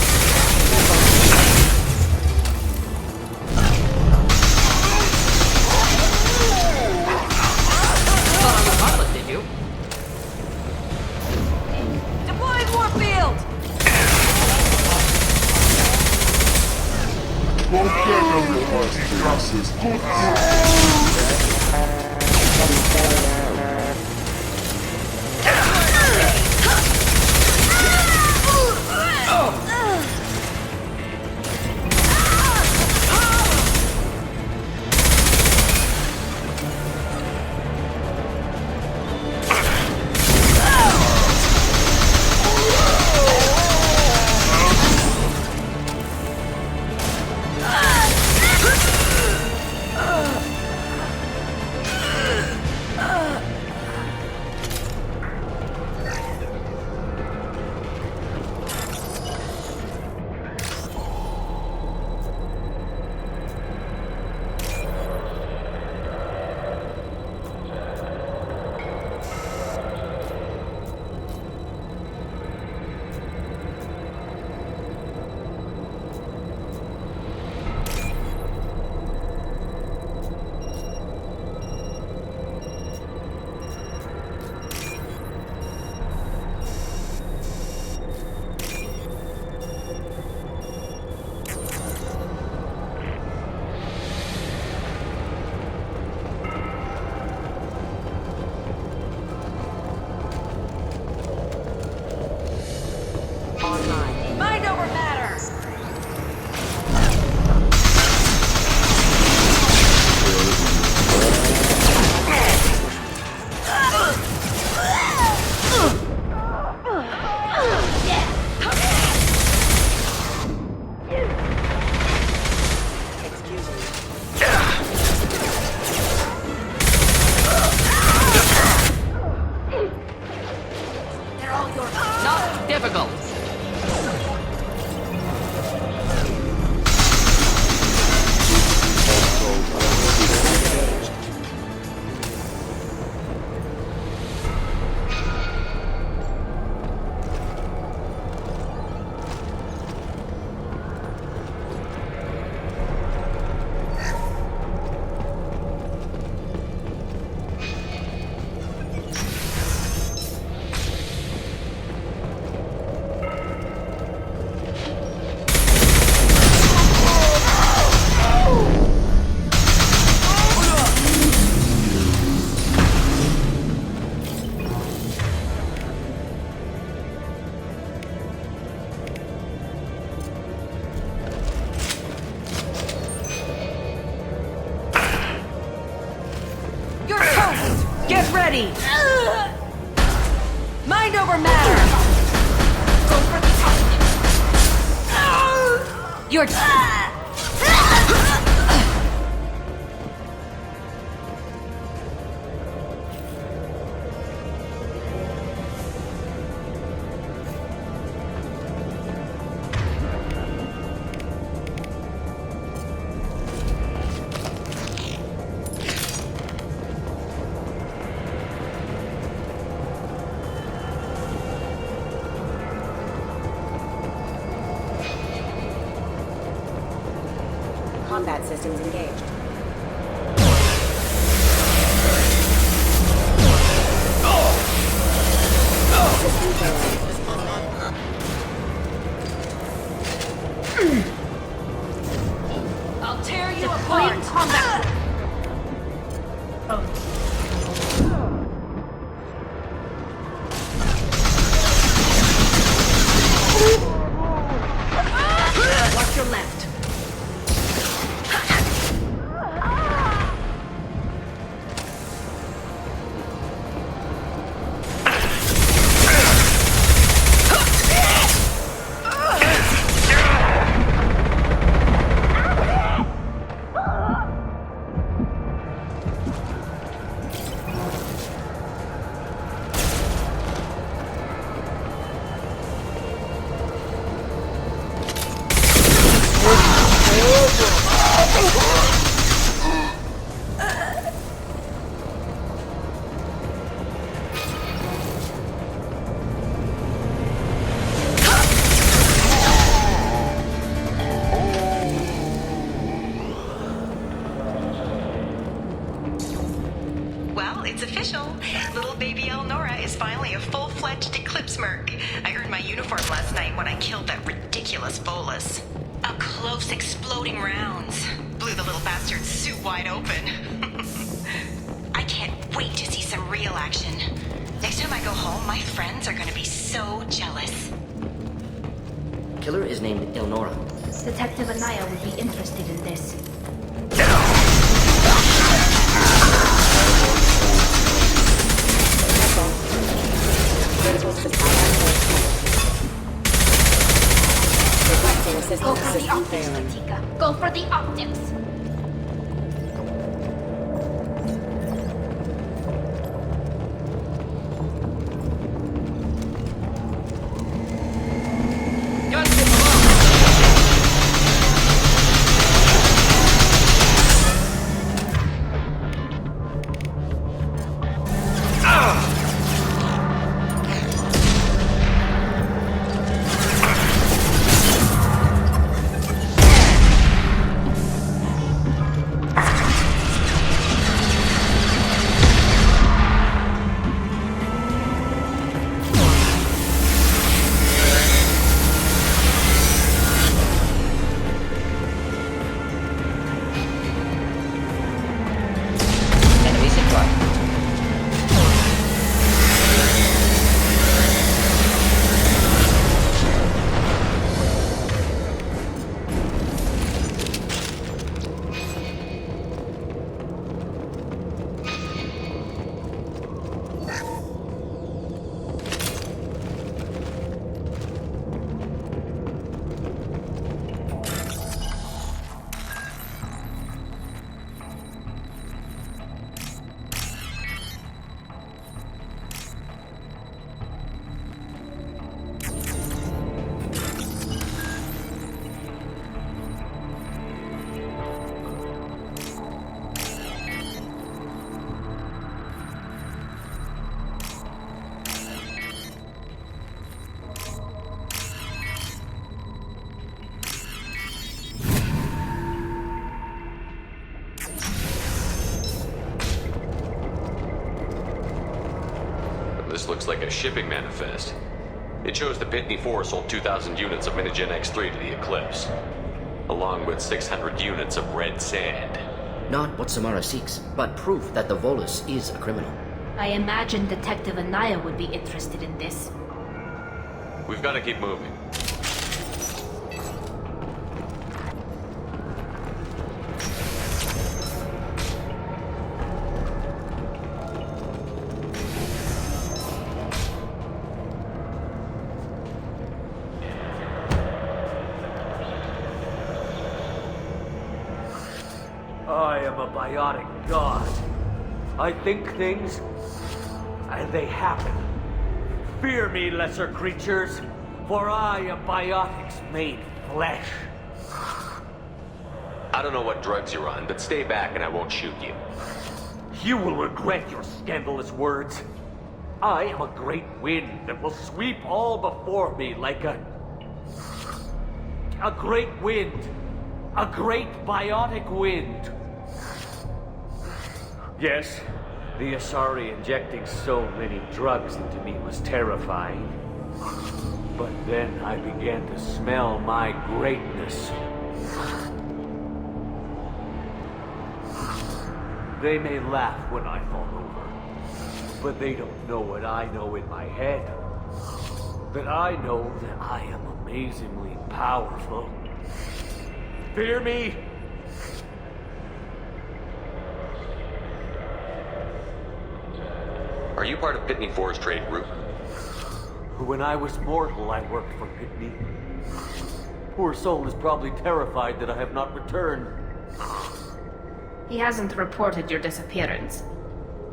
[SPEAKER 17] Thought I was heartless, did you?
[SPEAKER 5] Deploying warfield! Mind over matter!
[SPEAKER 17] They're all yours. Not difficult.
[SPEAKER 5] You're toast! Get ready! Mind over matter! Go for the top! You're...
[SPEAKER 8] combat systems engaged. System failing.
[SPEAKER 22] I'll tear you apart. Combat. Watch your left.
[SPEAKER 21] Well, it's official. Little baby Elnora is finally a full-fledged Eclipse Merc. I earned my uniform last night when I killed that ridiculous Volus. Up close, exploding rounds. Blew the little bastard's suit wide open. I can't wait to see some real action. Next time I go home, my friends are gonna be so jealous.
[SPEAKER 17] Killer is named Elnora.
[SPEAKER 22] Detective Anaya would be interested in this. Go for the optics, Katika. Go for the optics.
[SPEAKER 3] This looks like a shipping manifest. It shows the Pitney 4 sold 2,000 units of Minigen X3 to the Eclipse, along with 600 units of red sand.
[SPEAKER 17] Not what Samara seeks, but proof that the Volus is a criminal.
[SPEAKER 22] I imagine Detective Anaya would be interested in this.
[SPEAKER 3] We've got to keep moving.
[SPEAKER 6] I am a biotic god. I think things, and they happen. Fear me, lesser creatures, for I am biotics made flesh.
[SPEAKER 3] I don't know what drugs you're on, but stay back and I won't shoot you.
[SPEAKER 6] You will regret your scandalous words. I am a great wind that will sweep all before me like a great wind. A great biotic wind. Yes, the Asari injecting so many drugs into me was terrifying. But then I began to smell my greatness. They may laugh when I fall over, but they don't know what I know in my head. That I know that I am amazingly powerful. Fear me?
[SPEAKER 3] Are you part of Pitney 4's trade group?
[SPEAKER 6] When I was mortal, I worked for Pitney. Poor soul is probably terrified that I have not returned.
[SPEAKER 22] He hasn't reported your disappearance.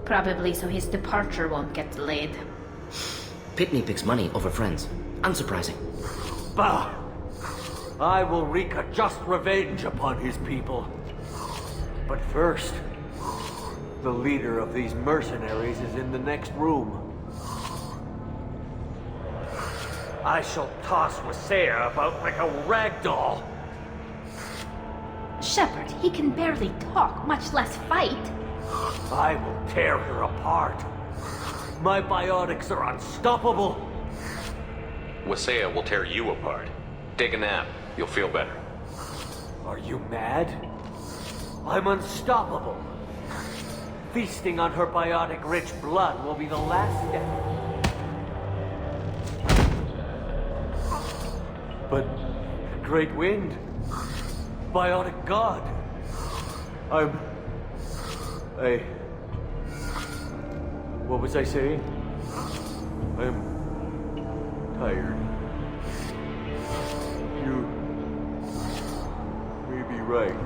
[SPEAKER 22] Probably so his departure won't get delayed.
[SPEAKER 17] Pitney picks money over friends. Unsurprising.
[SPEAKER 6] Bah! I will wreak a just revenge upon his people. But first, the leader of these mercenaries is in the next room. I shall toss Wasea about like a rag doll.
[SPEAKER 22] Shepard, he can barely talk, much less fight.
[SPEAKER 6] I will tear her apart. My biotics are unstoppable.
[SPEAKER 3] Wasea will tear you apart. Take a nap. You'll feel better.
[SPEAKER 6] Are you mad? I'm unstoppable. Feasting on her biotic-rich blood will be the last step. But Great Wind, biotic god. What was I saying? I'm tired. You may be right.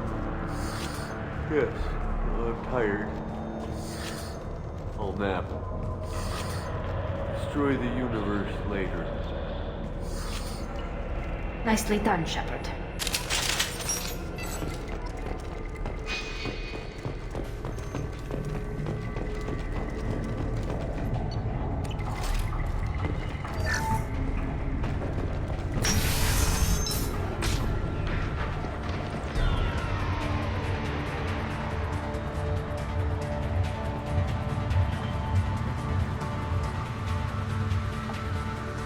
[SPEAKER 6] Yes, I'm tired. I'll nap. Destroy the universe later.
[SPEAKER 22] Nicely done, Shepard.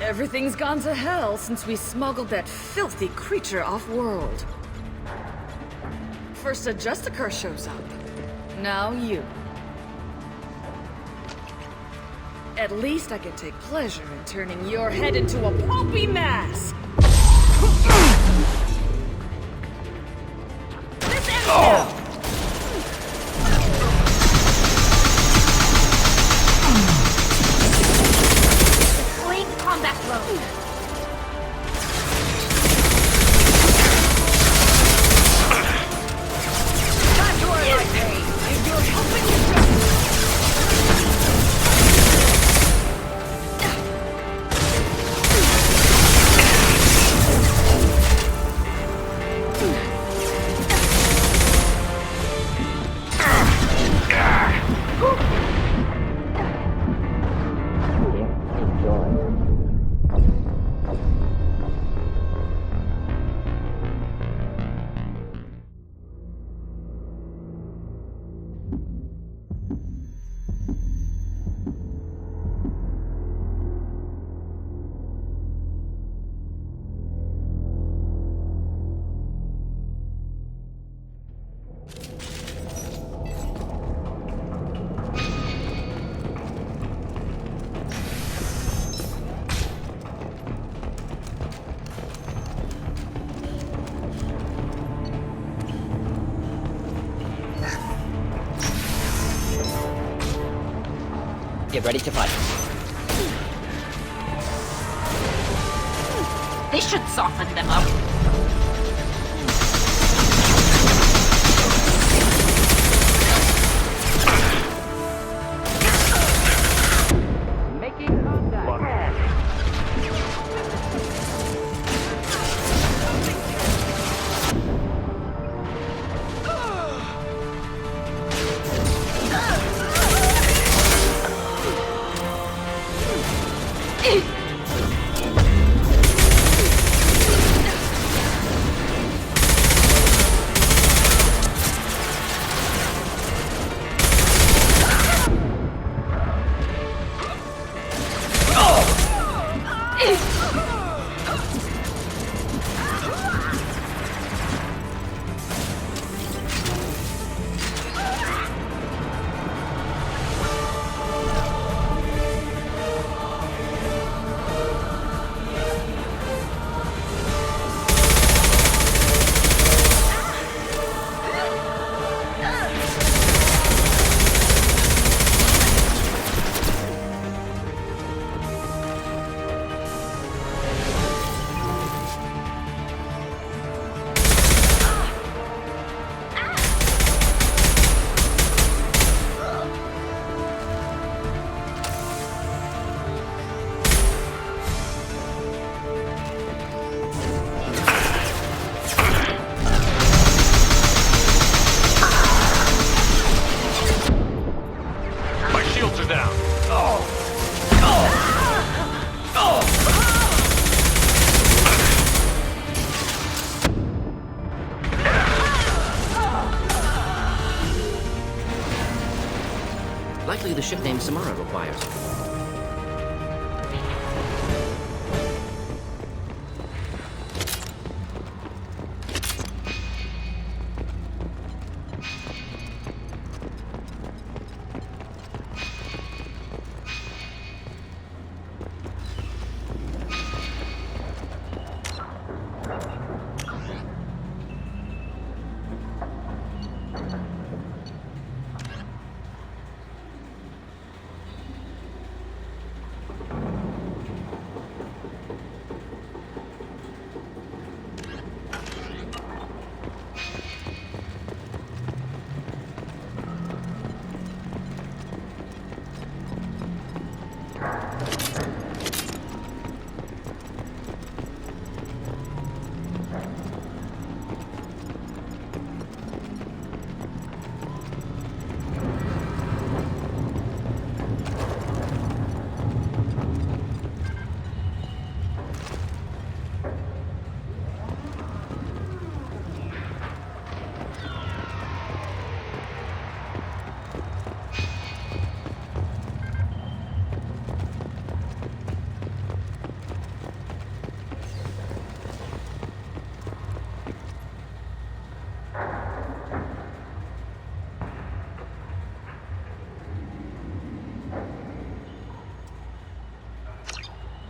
[SPEAKER 18] Everything's gone to hell since we smuggled that filthy creature off-world. First a Justicar shows up. Now you. At least I can take pleasure in turning your head into a pulpy mass! This ends now!
[SPEAKER 22] Combat mode.
[SPEAKER 18] Time to earn my pay, and you're helping yourself.
[SPEAKER 17] Get ready to fight.
[SPEAKER 22] This should soften them up.
[SPEAKER 18] Making contact.
[SPEAKER 6] shields are down.
[SPEAKER 17] Likely the ship name Samara requires.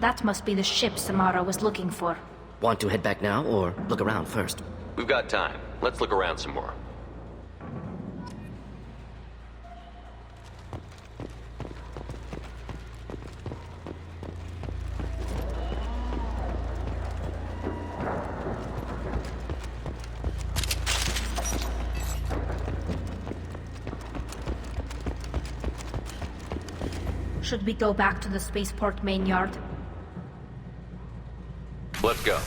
[SPEAKER 22] That must be the ship Samara was looking for.
[SPEAKER 17] Want to head back now, or look around first?
[SPEAKER 3] We've got time. Let's look around some more.
[SPEAKER 22] Should we go back to the spaceport main yard?
[SPEAKER 3] Let's go.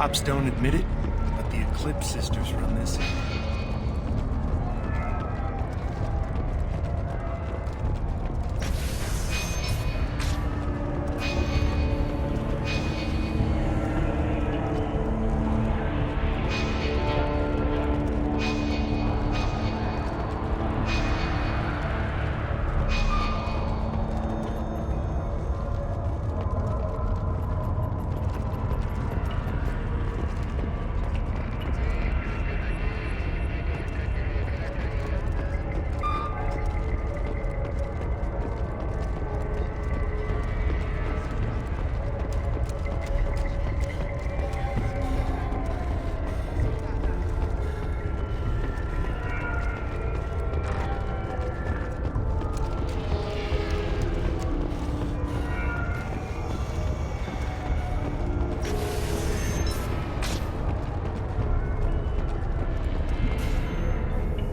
[SPEAKER 10] Cops don't admit it, but the Eclipse sisters run this.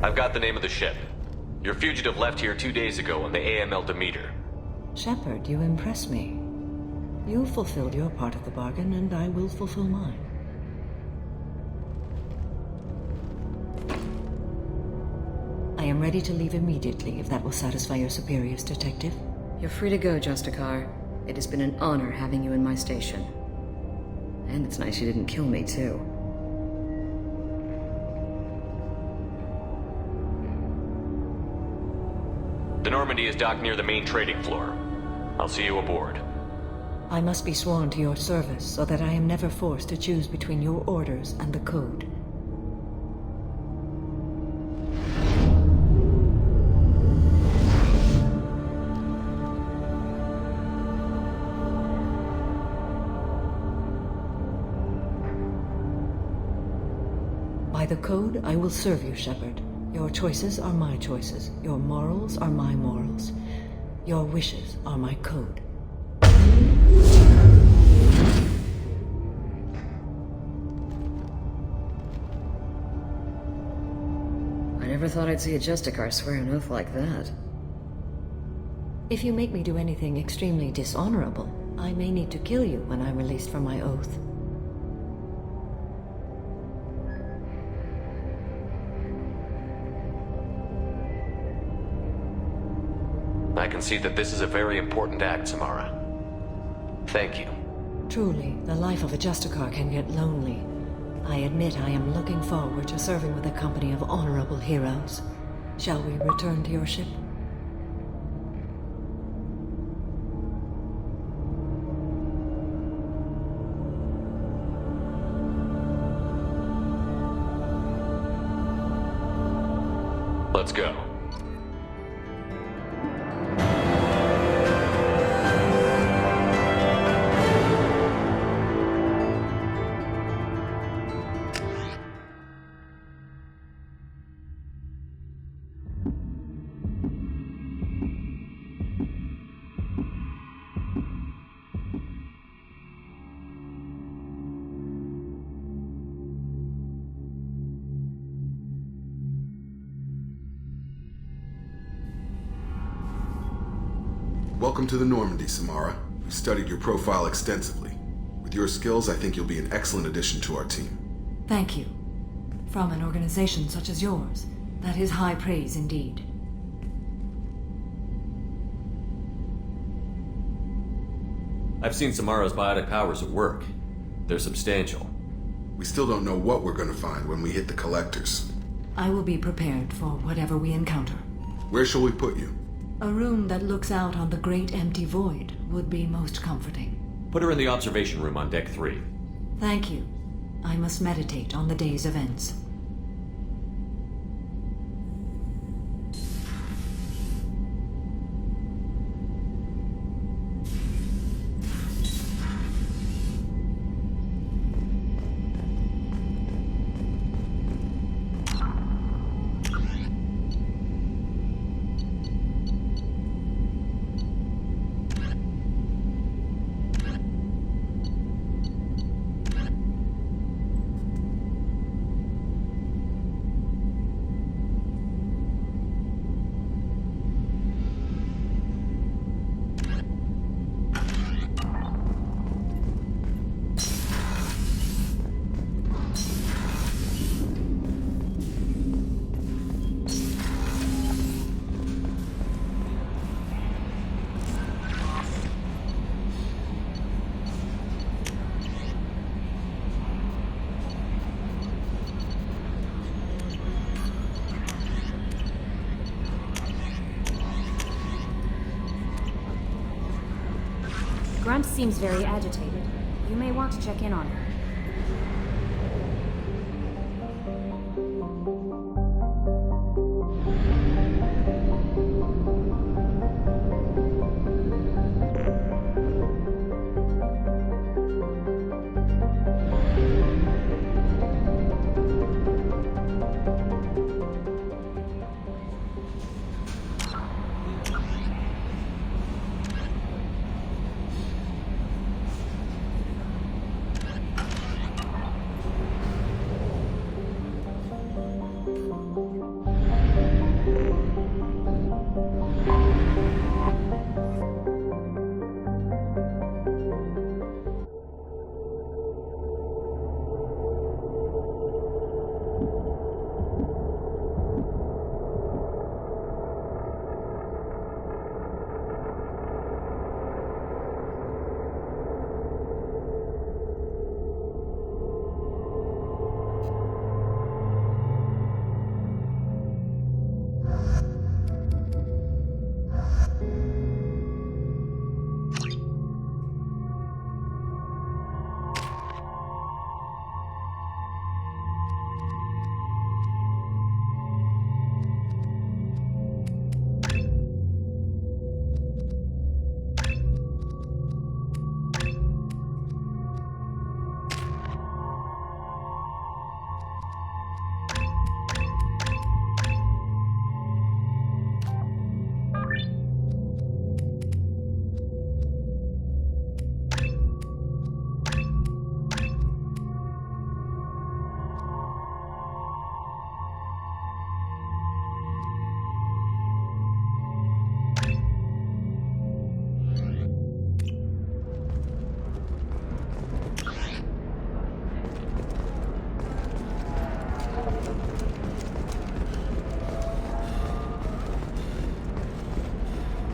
[SPEAKER 3] I've got the name of the ship. Your fugitive left here 2 days ago on the AML Demeter.
[SPEAKER 11] Shepard, you impress me. You fulfilled your part of the bargain, and I will fulfill mine. I am ready to leave immediately, if that will satisfy your superiors, Detective.
[SPEAKER 19] You're free to go, Justicar. It has been an honor having you in my station. And it's nice you didn't kill me, too.
[SPEAKER 3] The Normandy is docked near the main trading floor. I'll see you aboard.
[SPEAKER 11] I must be sworn to your service so that I am never forced to choose between your orders and the Code. By the Code, I will serve you, Shepard. Your choices are my choices. Your morals are my morals. Your wishes are my code.
[SPEAKER 19] I never thought I'd see a Justicar swear an oath like that.
[SPEAKER 11] If you make me do anything extremely dishonorable, I may need to kill you when I'm released from my oath.
[SPEAKER 3] I can see that this is a very important act, Samara. Thank you.
[SPEAKER 11] Truly, the life of a Justicar can get lonely. I admit I am looking forward to serving with a company of honorable heroes. Shall we return to your ship?
[SPEAKER 3] Let's go.
[SPEAKER 15] Welcome to the Normandy, Samara. We studied your profile extensively. With your skills, I think you'll be an excellent addition to our team.
[SPEAKER 11] Thank you. From an organization such as yours, that is high praise indeed.
[SPEAKER 3] I've seen Samara's biotic powers at work. They're substantial.
[SPEAKER 15] We still don't know what we're going to find when we hit the collectors.
[SPEAKER 11] I will be prepared for whatever we encounter.
[SPEAKER 15] Where shall we put you?
[SPEAKER 11] A room that looks out on the great empty void would be most comforting.
[SPEAKER 3] Put her in the observation room on Deck 3.
[SPEAKER 11] Thank you. I must meditate on the day's events.
[SPEAKER 5] Grunt seems very agitated. You may want to check in on her.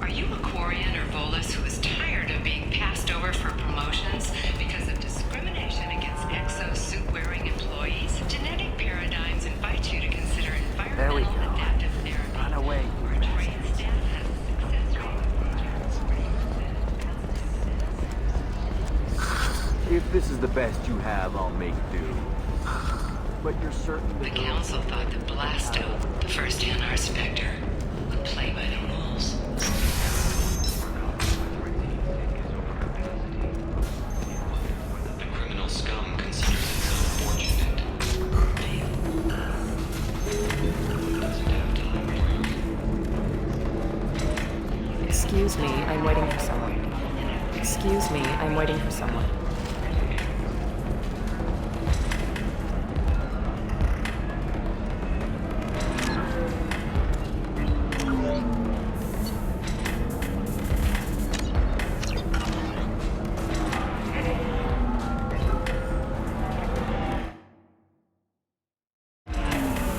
[SPEAKER 1] Are you a Quarian or Volus who is tired of being passed over for promotions because of discrimination against exosuit-wearing employees? Genetic paradigms invite you to consider environmental adaptive therapy.
[SPEAKER 6] Run away.
[SPEAKER 1] Our trained staff has success rates.
[SPEAKER 6] If this is the best you have, I'll make do. But you're certain
[SPEAKER 1] The Council thought that Blasto, the first NR Spectre, would play by the rules. The criminal scum considers itself fortunate. Doesn't have time for you.
[SPEAKER 18] Excuse me, I'm waiting for someone. Excuse me, I'm waiting for someone.